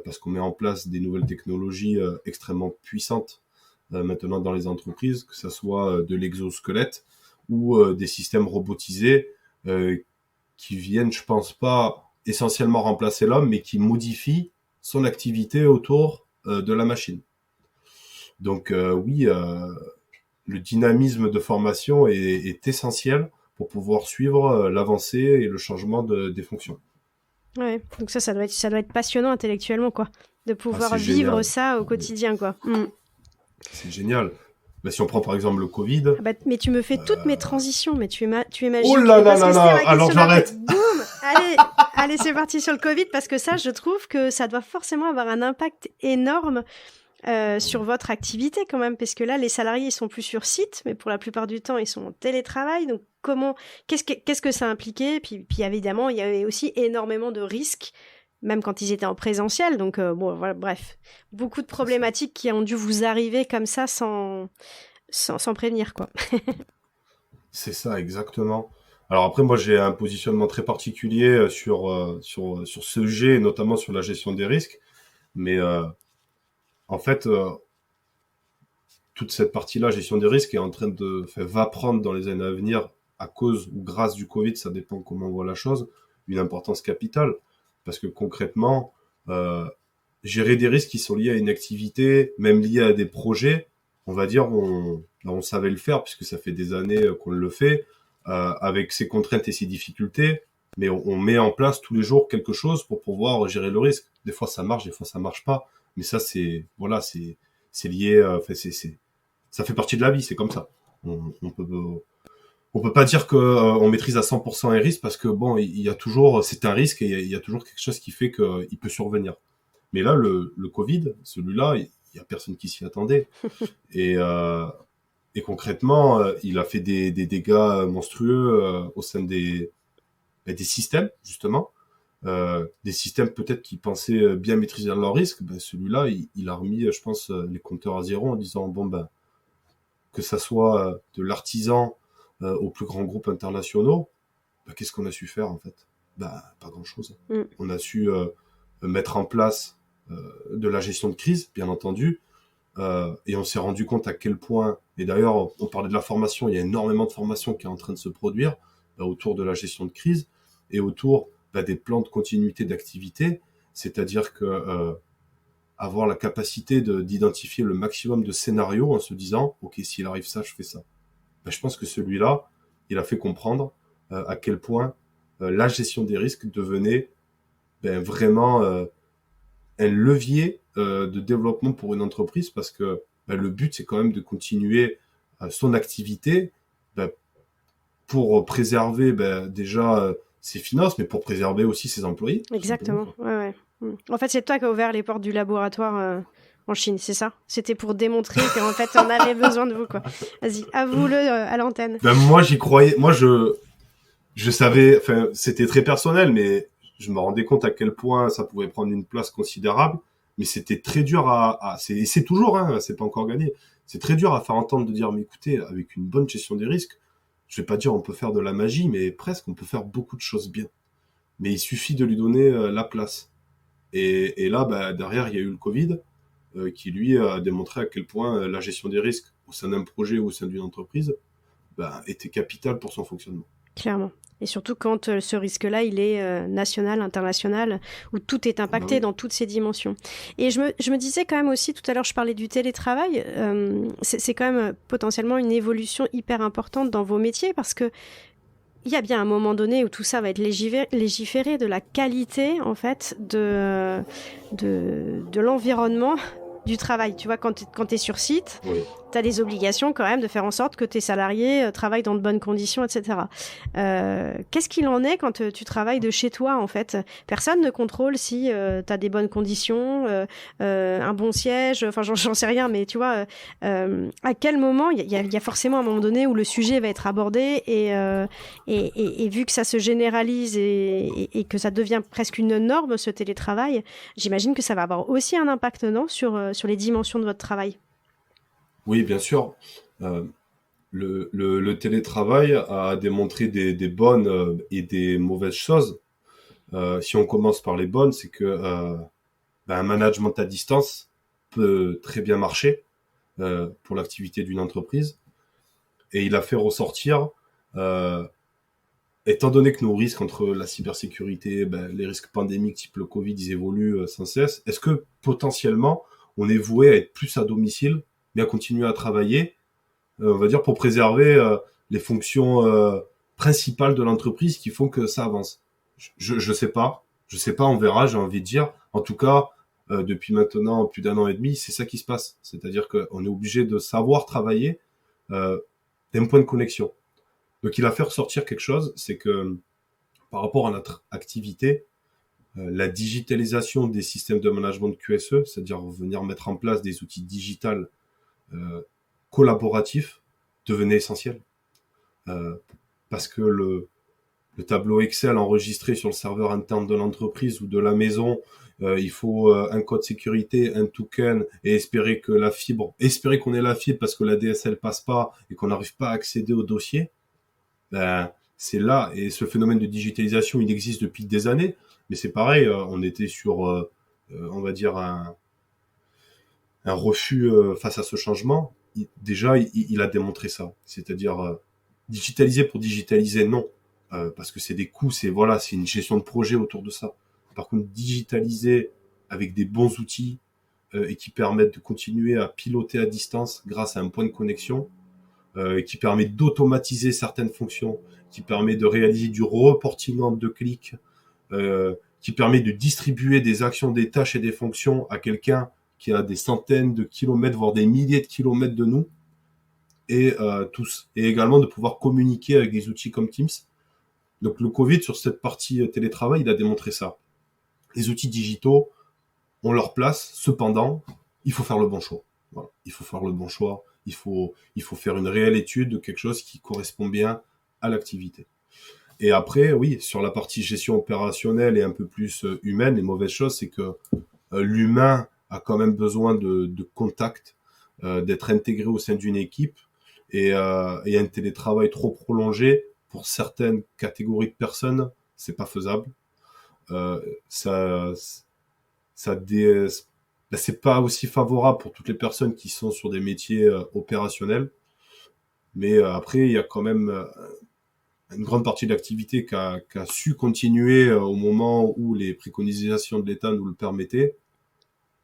parce qu'on met en place des nouvelles technologies extrêmement puissantes maintenant dans les entreprises, que ce soit de l'exosquelette ou des systèmes robotisés qui viennent, je pense pas essentiellement remplacer l'homme, mais qui modifient son activité autour de la machine. Donc oui, le dynamisme de formation est essentiel pour pouvoir suivre l'avancée et le changement des fonctions. Ouais, donc ça doit être passionnant intellectuellement, quoi, de pouvoir vivre génial. Ça au quotidien, quoi. C'est génial. Si on prend par exemple le Covid... mais tu me fais toutes mes transitions, mais tu imagines... Oh là là là là, alors j'arrête. Boum, allez, c'est parti sur le Covid, parce que ça, je trouve que ça doit forcément avoir un impact énorme sur votre activité quand même, parce que là, les salariés, ils sont plus sur site, mais pour la plupart du temps, ils sont en télétravail. Donc, qu'est-ce que ça impliquait ? Puis évidemment, il y avait aussi énormément de risques, même quand ils étaient en présentiel. Donc, voilà, bref, beaucoup de problématiques qui ont dû vous arriver comme ça sans prévenir, quoi. C'est ça, exactement. Alors après, moi, j'ai un positionnement très particulier sur ce sujet, notamment sur la gestion des risques. Mais en fait, toute cette partie-là, gestion des risques, est en train va prendre dans les années à venir, à cause ou grâce du Covid, ça dépend comment on voit la chose, une importance capitale. Parce que concrètement, gérer des risques qui sont liés à une activité, même liés à des projets, on va dire, on savait le faire, puisque ça fait des années qu'on le fait, avec ses contraintes et ses difficultés, mais on met en place tous les jours quelque chose pour pouvoir gérer le risque. Des fois ça marche, des fois ça marche pas, mais ça c'est lié, ça fait partie de la vie, c'est comme ça. On peut pas dire que on maîtrise à 100% un risque, parce que bon, il y a toujours, c'est un risque et il y a toujours quelque chose qui fait qu'il peut survenir. Mais là, le Covid, celui-là, il y a personne qui s'y attendait. Et concrètement, il a fait des dégâts monstrueux au sein des systèmes, justement. des systèmes peut-être qui pensaient bien maîtriser leurs risques, ben, celui-là, il a remis, je pense, les compteurs à zéro en disant, bon, ben, que ça soit de l'artisan aux plus grands groupes internationaux, ben, qu'est-ce qu'on a su faire, en fait? Ben, pas grand-chose. On a su mettre en place de la gestion de crise, bien entendu, et on s'est rendu compte à quel point, et d'ailleurs, on parlait de la formation, il y a énormément de formation qui est en train de se produire autour de la gestion de crise et autour des plans de continuité d'activité, c'est-à-dire que avoir la capacité d'identifier le maximum de scénarios en se disant, ok, s'il arrive ça, je fais ça. Je pense que celui-là, il a fait comprendre à quel point la gestion des risques devenait vraiment un levier de développement pour une entreprise, parce que le but, c'est quand même de continuer son activité pour préserver déjà ses finances, mais pour préserver aussi ses employés. Exactement, ouais. En fait, c'est toi qui as ouvert les portes du laboratoire en Chine, c'est ça? C'était pour démontrer qu'en fait, on avait besoin de vous, quoi. Vas-y, avoue-le à l'antenne. Moi, j'y croyais. Moi, je savais... Enfin, c'était très personnel, mais je me rendais compte à quel point ça pouvait prendre une place considérable. Mais c'était très dur et c'est toujours, hein, c'est pas encore gagné. C'est très dur à faire entendre de dire, mais écoutez, avec une bonne gestion des risques, je vais pas dire on peut faire de la magie, mais presque on peut faire beaucoup de choses bien. Mais il suffit de lui donner la place. Et là, derrière, il y a eu le Covid, qui lui a démontré à quel point la gestion des risques au sein d'un projet ou au sein d'une entreprise était capitale pour son fonctionnement. Clairement. Et surtout quand ce risque-là, il est national, international, où tout est impacté dans toutes ses dimensions. Et je me disais quand même aussi, tout à l'heure je parlais du télétravail, c'est quand même potentiellement une évolution hyper importante dans vos métiers, parce que il y a bien un moment donné où tout ça va être légiféré de la qualité, en fait, de l'environnement du travail. Tu vois, quand tu es sur site, tu as des obligations quand même de faire en sorte que tes salariés travaillent dans de bonnes conditions, etc. Qu'est-ce qu'il en est quand tu travailles de chez toi, en fait? Personne ne contrôle si tu as des bonnes conditions, un bon siège, enfin j'en sais rien, mais tu vois, à quel moment, il y a forcément un moment donné où le sujet va être abordé et vu que ça se généralise et que ça devient presque une norme, ce télétravail, j'imagine que ça va avoir aussi un impact, non, sur les dimensions de votre travail. Oui, bien sûr. Le télétravail a démontré des bonnes et des mauvaises choses. Si on commence par les bonnes, c'est que un management à distance peut très bien marcher pour l'activité d'une entreprise. Et il a fait ressortir, étant donné que nos risques entre la cybersécurité, les risques pandémiques type le Covid, ils évoluent sans cesse, est-ce que potentiellement on est voué à être plus à domicile, mais à continuer à travailler, on va dire, pour préserver les fonctions principales de l'entreprise qui font que ça avance. Je sais pas, on verra, j'ai envie de dire. En tout cas, depuis maintenant plus d'1 an et demi, c'est ça qui se passe. C'est-à-dire qu'on est obligé de savoir travailler d'un point de connexion. Donc il a fait ressortir quelque chose, c'est que par rapport à notre activité, la digitalisation des systèmes de management de QSE, c'est-à-dire venir mettre en place des outils digitaux collaboratifs, devenait essentiel. Parce que le tableau Excel enregistré sur le serveur interne de l'entreprise ou de la maison, il faut un code sécurité, un token, et espérer qu'on ait la fibre parce que la DSL passe pas et qu'on n'arrive pas à accéder au dossier, c'est là. Et ce phénomène de digitalisation, il existe depuis des années, mais c'est pareil, on était sur, on va dire, un refus face à ce changement. Il a démontré ça. C'est-à-dire, digitaliser pour digitaliser, non. Parce que c'est des coûts, c'est une gestion de projet autour de ça. Par contre, digitaliser avec des bons outils et qui permettent de continuer à piloter à distance grâce à un point de connexion, qui permet d'automatiser certaines fonctions, qui permet de réaliser du reporting en 2 clics, qui permet de distribuer des actions, des tâches et des fonctions à quelqu'un qui a des centaines de kilomètres, voire des milliers de kilomètres de nous, et également de pouvoir communiquer avec des outils comme Teams. Donc le Covid, sur cette partie télétravail, il a démontré ça. Les outils digitaux ont leur place, cependant, il faut faire le bon choix. Voilà. Il faut faire le bon choix, il faut faire une réelle étude de quelque chose qui correspond bien à l'activité. Et après, oui, sur la partie gestion opérationnelle et un peu plus humaine, les mauvaises choses, c'est que l'humain a quand même besoin de contact, d'être intégré au sein d'une équipe. Et un télétravail trop prolongé, pour certaines catégories de personnes, c'est pas faisable. Euh, ça, ça dé... Ben, c'est pas aussi favorable pour toutes les personnes qui sont sur des métiers opérationnels. Mais après, il y a quand même une grande partie de l'activité qui a su continuer au moment où les préconisations de l'État nous le permettaient.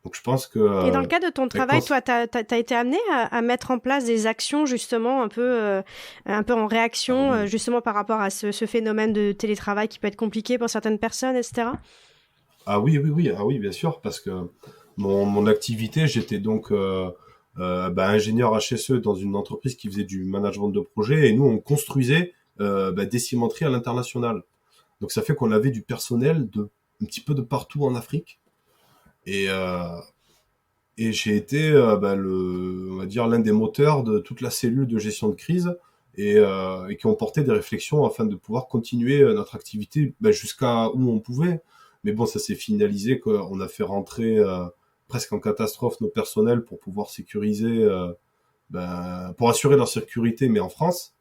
Donc je pense que... Et dans le cadre de ton travail, toi, t'as été amené à mettre en place des actions justement un peu en réaction justement par rapport à ce phénomène de télétravail qui peut être compliqué pour certaines personnes, etc. Ah oui, bien sûr, parce que mon activité, j'étais donc ingénieur HSE dans une entreprise qui faisait du management de projet, et nous, on construisait des cimenteries à l'international. Donc ça fait qu'on avait du personnel un petit peu de partout en Afrique. Et, et j'ai été on va dire l'un des moteurs de toute la cellule de gestion de crise, et qui ont porté des réflexions afin de pouvoir continuer notre activité jusqu'à où on pouvait. Mais bon, ça s'est finalisé qu'on a fait rentrer presque en catastrophe nos personnels pour pouvoir sécuriser, pour assurer leur sécurité, mais en France.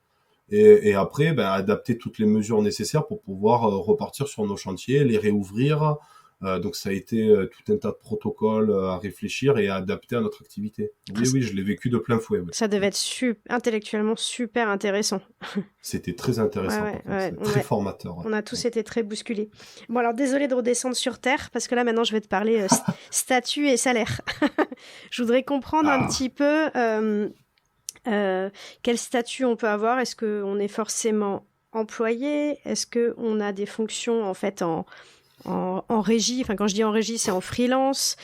Et après, adapter toutes les mesures nécessaires pour pouvoir repartir sur nos chantiers, les réouvrir. Donc ça a été tout un tas de protocoles à réfléchir et à adapter à notre activité. Oui, je l'ai vécu de plein fouet. Ouais. Ça devait être intellectuellement super intéressant. C'était très intéressant, très formateur. Ouais. On a tous été très bousculés. Bon alors désolé de redescendre sur terre, parce que là maintenant je vais te parler statut et salaire. Je voudrais comprendre un petit peu quel statut on peut avoir. Est-ce qu'on est forcément employé? Est-ce qu'on a des fonctions en fait en régie? Enfin, quand je dis en régie, c'est en freelance.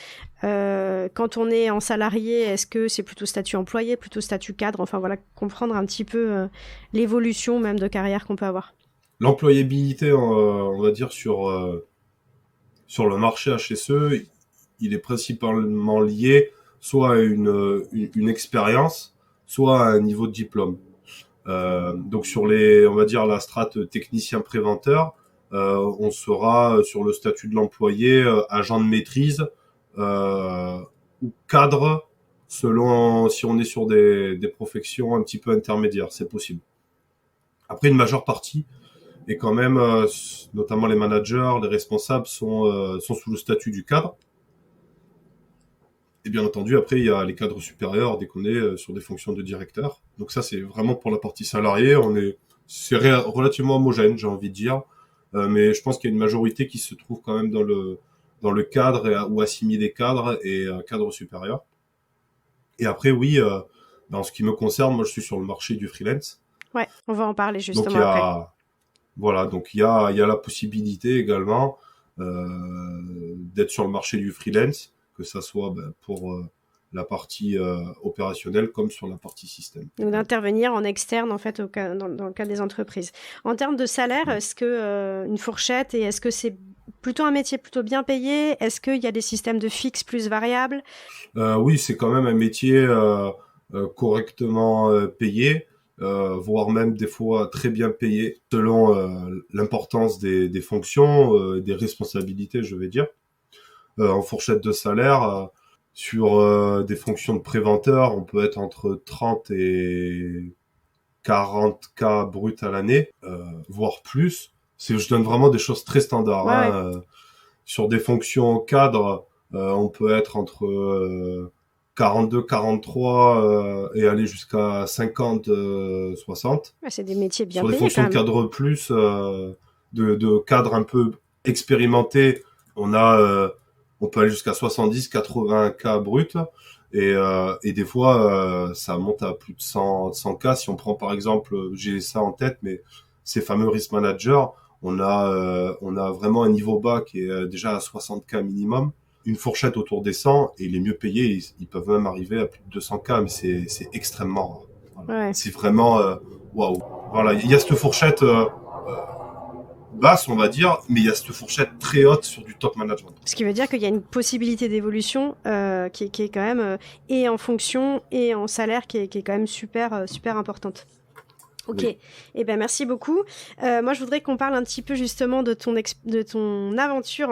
Quand on est en salarié, est-ce que c'est plutôt statut employé, plutôt statut cadre? Enfin voilà, comprendre un petit peu l'évolution même de carrière qu'on peut avoir. L'employabilité, on va dire sur le marché HSE, il est principalement lié soit à une expérience, soit à un niveau de diplôme. Donc sur on va dire la strate technicien préventeur, on sera sur le statut de l'employé, agent de maîtrise ou cadre, selon si on est sur des professions un petit peu intermédiaires, c'est possible. Après, une majeure partie, et quand même, notamment les managers, les responsables sont sous le statut du cadre. Et bien entendu, après, il y a les cadres supérieurs dès qu'on est sur des fonctions de directeur. Donc ça, c'est vraiment pour la partie salariée. C'est relativement homogène, j'ai envie de dire. Mais je pense qu'il y a une majorité qui se trouve quand même dans le cadre ou assimilé cadre et cadre supérieur. Et après, oui, en ce qui me concerne, moi, je suis sur le marché du freelance. Ouais, on va en parler justement donc, après. Voilà, donc il y a la possibilité également d'être sur le marché du freelance, que ça soit pour la partie opérationnelle comme sur la partie système. Donc d'intervenir en externe en fait dans le cas des entreprises. En termes de salaire, est-ce que une fourchette, et est-ce que c'est plutôt un métier plutôt bien payé? Est-ce qu'il y a des systèmes de fixe plus variables? Oui, c'est quand même un métier correctement payé. Voire même des fois très bien payé selon l'importance des fonctions, des responsabilités, je vais dire. En fourchette de salaire, sur des fonctions de préventeur, on peut être entre 30 et 40 K bruts à l'année, voire plus. Je donne vraiment des choses très standards. Ouais, hein. Sur des fonctions cadres, on peut être entre 42, 43 et aller jusqu'à 50, 60. Ouais, c'est des métiers bien payés. Sur des fonctions de cadre plus, de cadre un peu expérimenté, on peut aller jusqu'à 70, 80 K brut. Et des fois, ça monte à plus de 100 K. Si on prend par exemple, j'ai ça en tête, mais ces fameux risk managers, on a vraiment un niveau bas qui est déjà à 60 K minimum. Une fourchette autour des 100, et les mieux payés, ils peuvent même arriver à plus de 200 K, mais c'est extrêmement rare. Voilà. Ouais. C'est vraiment waouh. Voilà, il y a cette fourchette basse, on va dire, mais il y a cette fourchette très haute sur du top management. Ce qui veut dire qu'il y a une possibilité d'évolution qui est quand même et en fonction et en salaire qui est quand même super importante. Ok, Oui. eh ben merci beaucoup. Moi, je voudrais qu'on parle un petit peu justement de ton aventure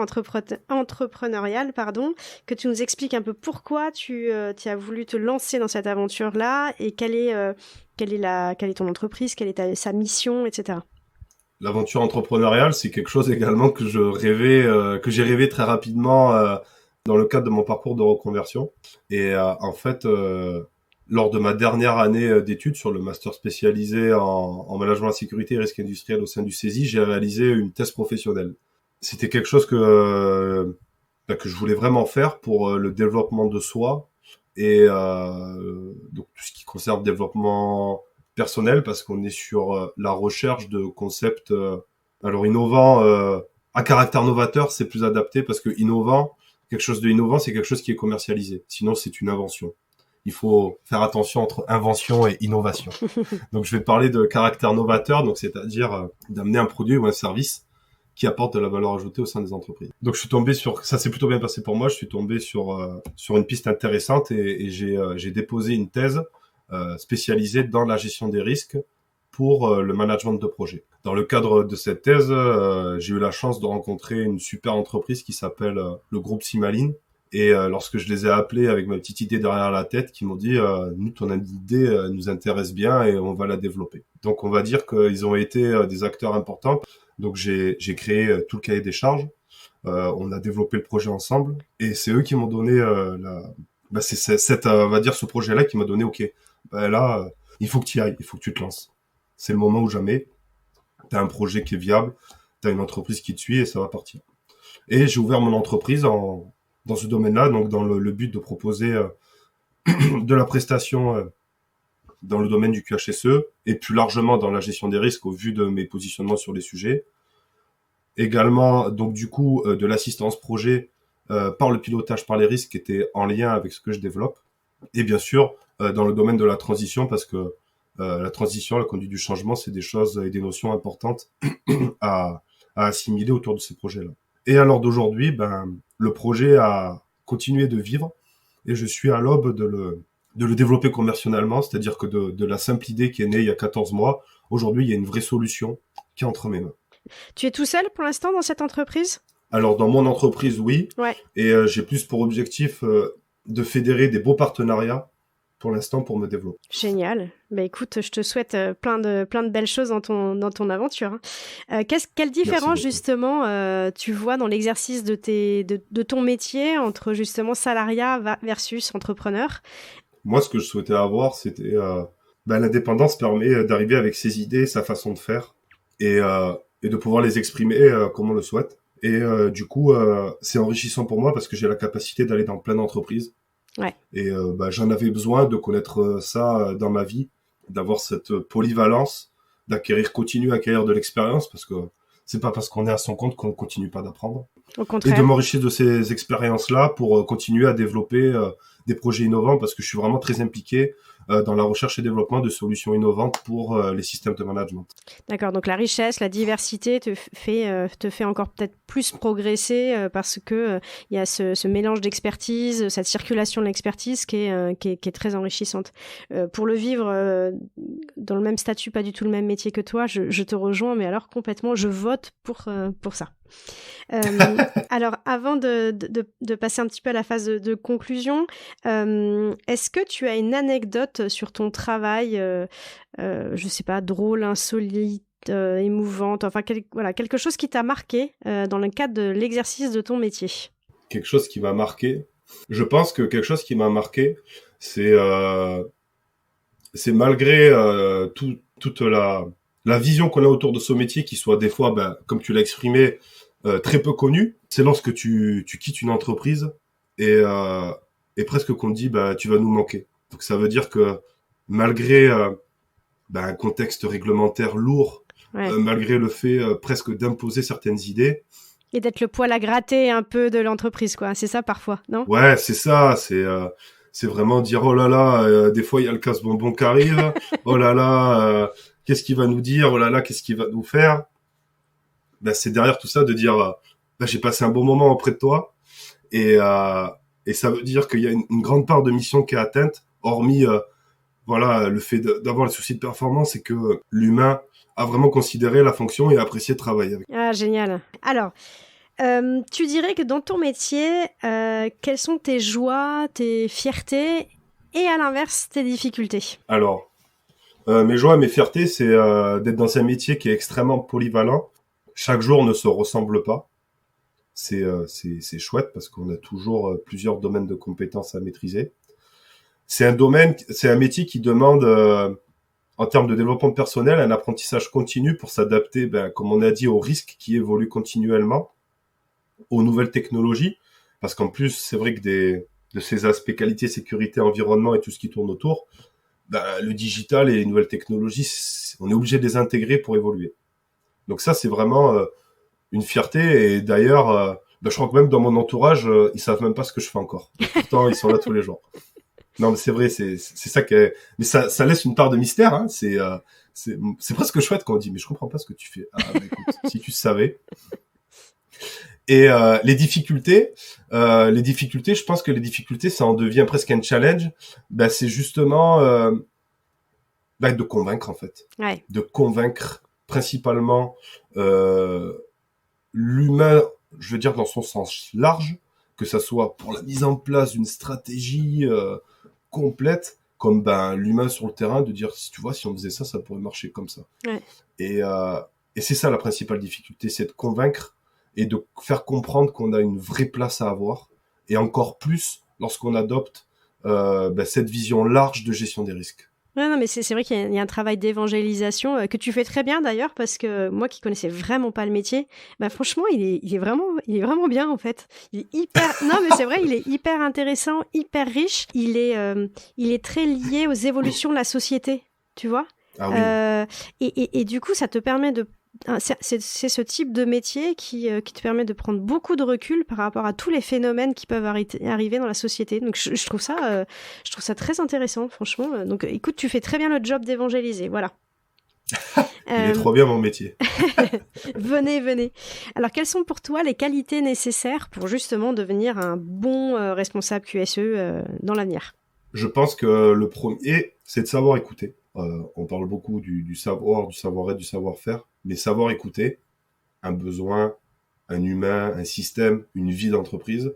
entrepreneuriale, pardon, que tu nous expliques un peu pourquoi tu as voulu te lancer dans cette aventure-là et quelle est ton entreprise, quelle est sa mission, etc. L'aventure entrepreneuriale, c'est quelque chose également que j'ai rêvé très rapidement dans le cadre de mon parcours de reconversion. Et en fait, lors de ma dernière année d'études sur le master spécialisé en management de la sécurité et risque industriel au sein du CESI, j'ai réalisé une thèse professionnelle. C'était quelque chose que je voulais vraiment faire pour le développement de soi et donc tout ce qui concerne le développement personnel, parce qu'on est sur la recherche de concepts alors innovants, à caractère novateur, c'est plus adapté, parce que innovant, quelque chose de innovant, c'est quelque chose qui est commercialisé. Sinon, c'est une invention. Il faut faire attention entre invention et innovation. Donc, je vais parler de caractère novateur, donc c'est-à-dire d'amener un produit ou un service qui apporte de la valeur ajoutée au sein des entreprises. Donc, je suis tombé ça s'est plutôt bien passé pour moi. Je suis tombé sur une piste intéressante et j'ai déposé une thèse spécialisée dans la gestion des risques pour le management de projet. Dans le cadre de cette thèse, j'ai eu la chance de rencontrer une super entreprise qui s'appelle le groupe Simaline. Et lorsque je les ai appelés avec ma petite idée derrière la tête, qui m'ont dit nous, ton idée nous intéresse bien et on va la développer. Donc on va dire qu'ils ont été des acteurs importants. Donc j'ai créé tout le cahier des charges. On a développé le projet ensemble et c'est eux qui m'ont donné on va dire ce projet-là qui m'a donné OK. Là, il faut que tu y ailles, il faut que tu te lances. C'est le moment ou jamais. T'as un projet qui est viable, t'as une entreprise qui te suit et ça va partir. Et j'ai ouvert mon entreprise dans ce domaine-là, donc dans le but de proposer de la prestation dans le domaine du QHSE et plus largement dans la gestion des risques au vu de mes positionnements sur les sujets. Également, donc du coup, de l'assistance projet par le pilotage par les risques qui était en lien avec ce que je développe. Et bien sûr, dans le domaine de la transition, parce que la transition, la conduite du changement, c'est des choses et des notions importantes à assimiler autour de ces projets-là. Et à l'heure d'aujourd'hui, le projet a continué de vivre et je suis à l'aube de le développer commercialement, c'est-à-dire que de la simple idée qui est née il y a 14 mois, aujourd'hui, il y a une vraie solution qui est entre mes mains. Tu es tout seul pour l'instant dans cette entreprise ? Alors, dans mon entreprise, oui. Ouais. Et j'ai plus pour objectif de fédérer des beaux partenariats pour l'instant pour me développer. Génial. Écoute, je te souhaite plein de belles choses dans ton aventure. Quelle différence justement tu vois dans l'exercice de ton métier entre justement salariat versus entrepreneur ? Moi, ce que je souhaitais avoir, c'était l'indépendance permet d'arriver avec ses idées, sa façon de faire et de pouvoir les exprimer comme on le souhaite. Et du coup, c'est enrichissant pour moi parce que j'ai la capacité d'aller dans plein d'entreprises. Ouais. Et j'en avais besoin de connaître ça dans ma vie, d'avoir cette polyvalence, acquérir de l'expérience, parce que c'est pas parce qu'on est à son compte qu'on continue pas d'apprendre. Au contraire. Et de m'enrichir de ces expériences-là pour continuer à développer des projets innovants, parce que je suis vraiment très impliqué dans la recherche et développement de solutions innovantes pour les systèmes de management. D'accord, donc la richesse, la diversité te fait encore peut-être plus progresser parce que il y a ce mélange d'expertise, cette circulation de l'expertise qui est très enrichissante. Pour le vivre dans le même statut, pas du tout le même métier que toi, je te rejoins, mais alors complètement, je vote pour ça. Alors, avant de passer un petit peu à la phase de conclusion, est-ce que tu as une anecdote sur ton travail, je sais pas, drôle, insolite, émouvante, enfin quelque chose qui t'a marqué dans le cadre de l'exercice de ton métier? Quelque chose qui m'a marqué. Je pense que quelque chose qui m'a marqué, c'est malgré toute la vision qu'on a autour de ce métier, qui soit des fois, comme tu l'as exprimé, très peu connu, c'est lorsque tu quittes une entreprise et presque qu'on te dit tu vas nous manquer. Donc ça veut dire que malgré un contexte réglementaire lourd, ouais. Malgré le fait presque d'imposer certaines idées. Et d'être le poil à gratter un peu de l'entreprise, quoi. C'est ça parfois, non ? Ouais, c'est ça. C'est vraiment dire oh là là, des fois il y a le casse-bonbon qui arrive. Oh là là, qu'est-ce qu'il va nous dire ? Oh là là, qu'est-ce qu'il va nous faire ? C'est derrière tout ça de dire j'ai passé un bon moment auprès de toi et ça veut dire qu'il y a une grande part de mission qui est atteinte, hormis voilà, le fait d'avoir le souci de performance, c'est que l'humain a vraiment considéré la fonction et apprécié de travailler avec. Ah, génial. Alors, tu dirais que dans ton métier, quelles sont tes joies, tes fiertés et à l'inverse, tes difficultés? Alors, mes joies et mes fiertés, c'est d'être dans un métier qui est extrêmement polyvalent. Chaque jour ne se ressemble pas. C'est chouette parce qu'on a toujours plusieurs domaines de compétences à maîtriser. C'est un métier qui demande, en termes de développement personnel, un apprentissage continu pour s'adapter, comme on a dit, aux risques qui évoluent continuellement, aux nouvelles technologies. Parce qu'en plus, c'est vrai que de ces aspects qualité, sécurité, environnement et tout ce qui tourne autour, le digital et les nouvelles technologies, on est obligé de les intégrer pour évoluer. Donc ça, c'est vraiment une fierté. Et d'ailleurs, je crois que même dans mon entourage, ils savent même pas ce que je fais encore. Et pourtant, ils sont là tous les jours. Non, mais c'est vrai, c'est ça mais ça laisse une part de mystère. Hein. C'est presque chouette quand on dit, mais je comprends pas ce que tu fais. Ah, écoute, si tu savais. Et les difficultés, je pense que les difficultés, ça en devient presque un challenge. C'est justement de convaincre en fait, de convaincre principalement l'humain, je veux dire dans son sens large, que ça soit pour la mise en place d'une stratégie complète, comme l'humain sur le terrain, de dire si tu vois, si on faisait ça, ça pourrait marcher comme ça. Ouais. Et c'est ça la principale difficulté, c'est de convaincre et de faire comprendre qu'on a une vraie place à avoir, et encore plus lorsqu'on adopte cette vision large de gestion des risques. Ouais, non, mais c'est vrai qu'il y a un travail d'évangélisation que tu fais très bien d'ailleurs, parce que moi qui connaissais vraiment pas le métier, franchement, il est vraiment bien en fait. Il est hyper, non mais c'est vrai, il est hyper intéressant, hyper riche. Il est très lié aux évolutions de la société, tu vois. Ah oui. Et du coup, ça te permet de c'est ce type de métier qui te permet de prendre beaucoup de recul par rapport à tous les phénomènes qui peuvent arriver dans la société. Donc je trouve ça très intéressant, franchement. Donc écoute, tu fais très bien le job d'évangéliser, voilà. Il est trop bien mon métier. Venez. Alors quelles sont pour toi les qualités nécessaires pour justement devenir un bon responsable QSE dans l'avenir? Je pense que le premier, c'est de savoir écouter. On parle beaucoup du savoir, du savoir-être, du savoir-faire, mais savoir écouter un besoin, un humain, un système, une vie d'entreprise,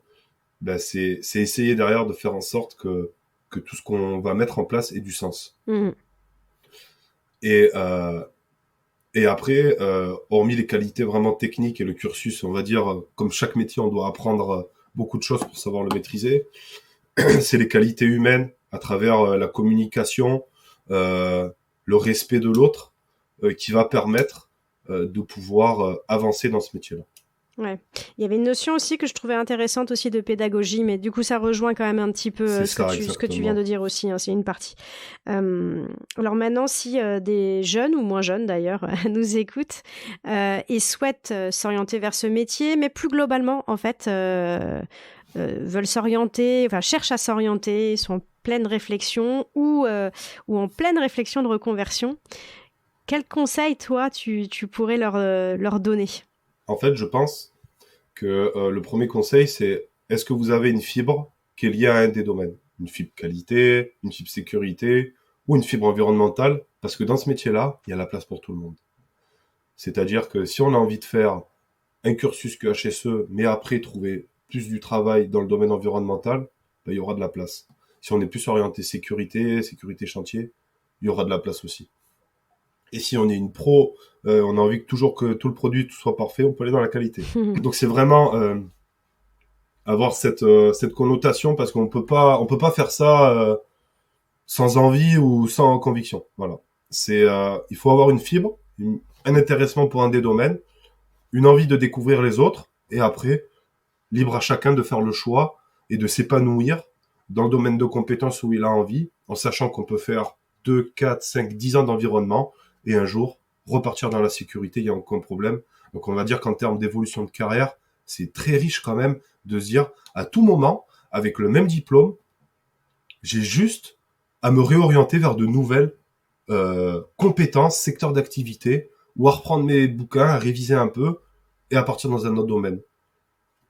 c'est essayer derrière de faire en sorte que tout ce qu'on va mettre en place ait du sens. Mmh. Et après, hormis les qualités vraiment techniques et le cursus, on va dire, comme chaque métier, on doit apprendre beaucoup de choses pour savoir le maîtriser. C'est les qualités humaines à travers la communication, le respect de l'autre, qui va permettre de pouvoir avancer dans ce métier-là. Ouais. Il y avait une notion aussi que je trouvais intéressante aussi de pédagogie, mais du coup ça rejoint quand même un petit peu ce que tu viens de dire aussi, hein, c'est une partie. Alors maintenant, si des jeunes ou moins jeunes d'ailleurs nous écoutent et souhaitent s'orienter vers ce métier, mais plus globalement en fait veulent s'orienter, cherchent à s'orienter, sont en pleine réflexion ou en pleine réflexion de reconversion, quels conseils toi tu pourrais leur donner? En fait, je pense que le premier conseil, c'est est-ce que vous avez une fibre qui est liée à un des domaines? Une fibre qualité, une fibre sécurité ou une fibre environnementale? Parce que dans ce métier-là, il y a la place pour tout le monde. C'est-à-dire que si on a envie de faire un cursus QHSE, mais après trouver plus du travail dans le domaine environnemental, il y aura de la place. Si on est plus orienté sécurité chantier, il y aura de la place aussi. Et si on est une pro, on a envie toujours que tout le produit soit parfait, on peut aller dans la qualité. Donc c'est vraiment avoir cette connotation, parce qu'on peut pas faire ça sans envie ou sans conviction. Voilà. Il faut avoir une fibre, un intéressement pour un des domaines, une envie de découvrir les autres, et après, libre à chacun de faire le choix et de s'épanouir dans le domaine de compétences où il a envie, en sachant qu'on peut faire 2, 4, 5, 10 ans d'environnement, et un jour, repartir dans la sécurité, il n'y a aucun problème. Donc on va dire qu'en termes d'évolution de carrière, c'est très riche quand même de se dire, à tout moment, avec le même diplôme, j'ai juste à me réorienter vers de nouvelles compétences, secteurs d'activité, ou à reprendre mes bouquins, à réviser un peu, et à partir dans un autre domaine.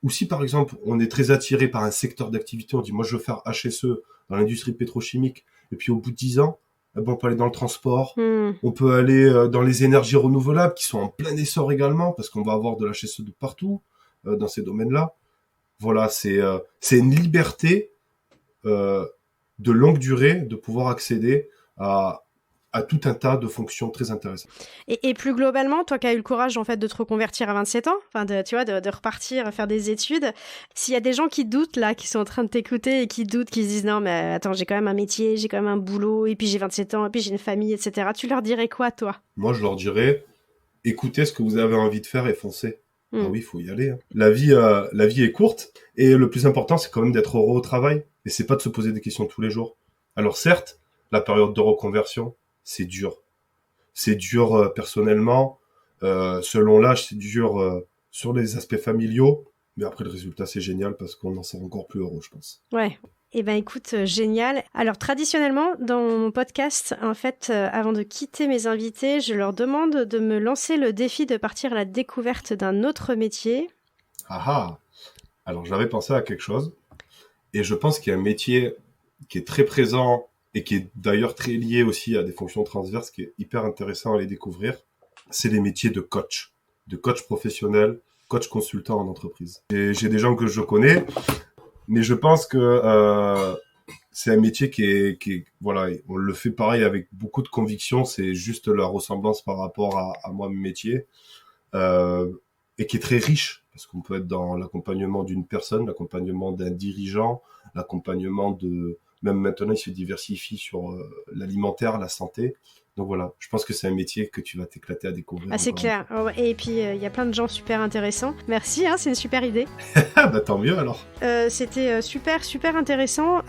Ou si par exemple, on est très attiré par un secteur d'activité, on dit, moi je veux faire HSE dans l'industrie pétrochimique, et puis au bout de 10 ans, on peut aller dans le transport, on peut aller dans les énergies renouvelables qui sont en plein essor également, parce qu'on va avoir de l'HSE de partout dans ces domaines-là. Voilà, c'est une liberté de longue durée de pouvoir accéder à tout un tas de fonctions très intéressantes. Et plus globalement, toi qui as eu le courage en fait de te reconvertir à 27 ans, enfin de repartir faire des études, s'il y a des gens qui doutent là, qui sont en train de t'écouter et qui doutent, qui se disent non mais attends, j'ai quand même un métier, j'ai quand même un boulot, et puis j'ai 27 ans, et puis j'ai une famille, etc. Tu leur dirais quoi toi ? Moi je leur dirais, écoutez ce que vous avez envie de faire et foncez. Ah oui, il faut y aller. Hein. La vie est courte, et le plus important c'est quand même d'être heureux au travail, et c'est pas de se poser des questions tous les jours. Alors certes, la période de reconversion, c'est dur. C'est dur personnellement, selon l'âge, c'est dur sur les aspects familiaux, mais après le résultat c'est génial parce qu'on en sort encore plus heureux, je pense. Ouais. Eh ben écoute, génial. Alors traditionnellement, dans mon podcast, en fait, avant de quitter mes invités, je leur demande de me lancer le défi de partir à la découverte d'un autre métier. Ah. Alors j'avais pensé à quelque chose, et je pense qu'il y a un métier qui est très présent et qui est d'ailleurs très lié aussi à des fonctions transverses, qui est hyper intéressant à les découvrir, c'est les métiers de coach professionnel, coach consultant en entreprise. Et j'ai des gens que je connais, mais je pense que c'est un métier qui est voilà, on le fait pareil avec beaucoup de conviction, c'est juste la ressemblance par rapport à moi, mes métiers, et qui est très riche, parce qu'on peut être dans l'accompagnement d'une personne, l'accompagnement d'un dirigeant, l'accompagnement de... Même maintenant, il se diversifie sur l'alimentaire, la santé. Donc voilà, je pense que c'est un métier que tu vas t'éclater à découvrir. Ah, c'est clair. Et puis, il y a plein de gens super intéressants. Merci, c'est une super idée. Bah tant mieux alors. C'était super intéressant.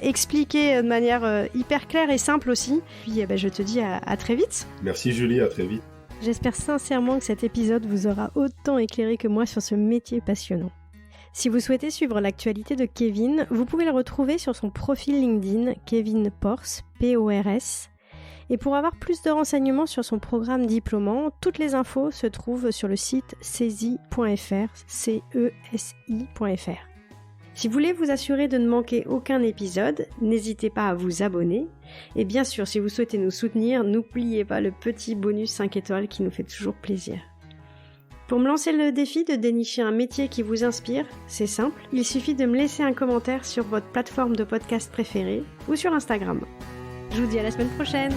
Expliqué de manière hyper claire et simple aussi. Puis je te dis à très vite. Merci Julie, à très vite. J'espère sincèrement que cet épisode vous aura autant éclairé que moi sur ce métier passionnant. Si vous souhaitez suivre l'actualité de Kevin, vous pouvez le retrouver sur son profil LinkedIn, Kevin Pors, P-O-R-S. Et pour avoir plus de renseignements sur son programme diplômant, toutes les infos se trouvent sur le site cesi.fr, C-E-S-I.fr. Si vous voulez vous assurer de ne manquer aucun épisode, n'hésitez pas à vous abonner. Et bien sûr, si vous souhaitez nous soutenir, n'oubliez pas le petit bonus 5 étoiles qui nous fait toujours plaisir. Pour me lancer le défi de dénicher un métier qui vous inspire, c'est simple, il suffit de me laisser un commentaire sur votre plateforme de podcast préférée ou sur Instagram. Je vous dis à la semaine prochaine!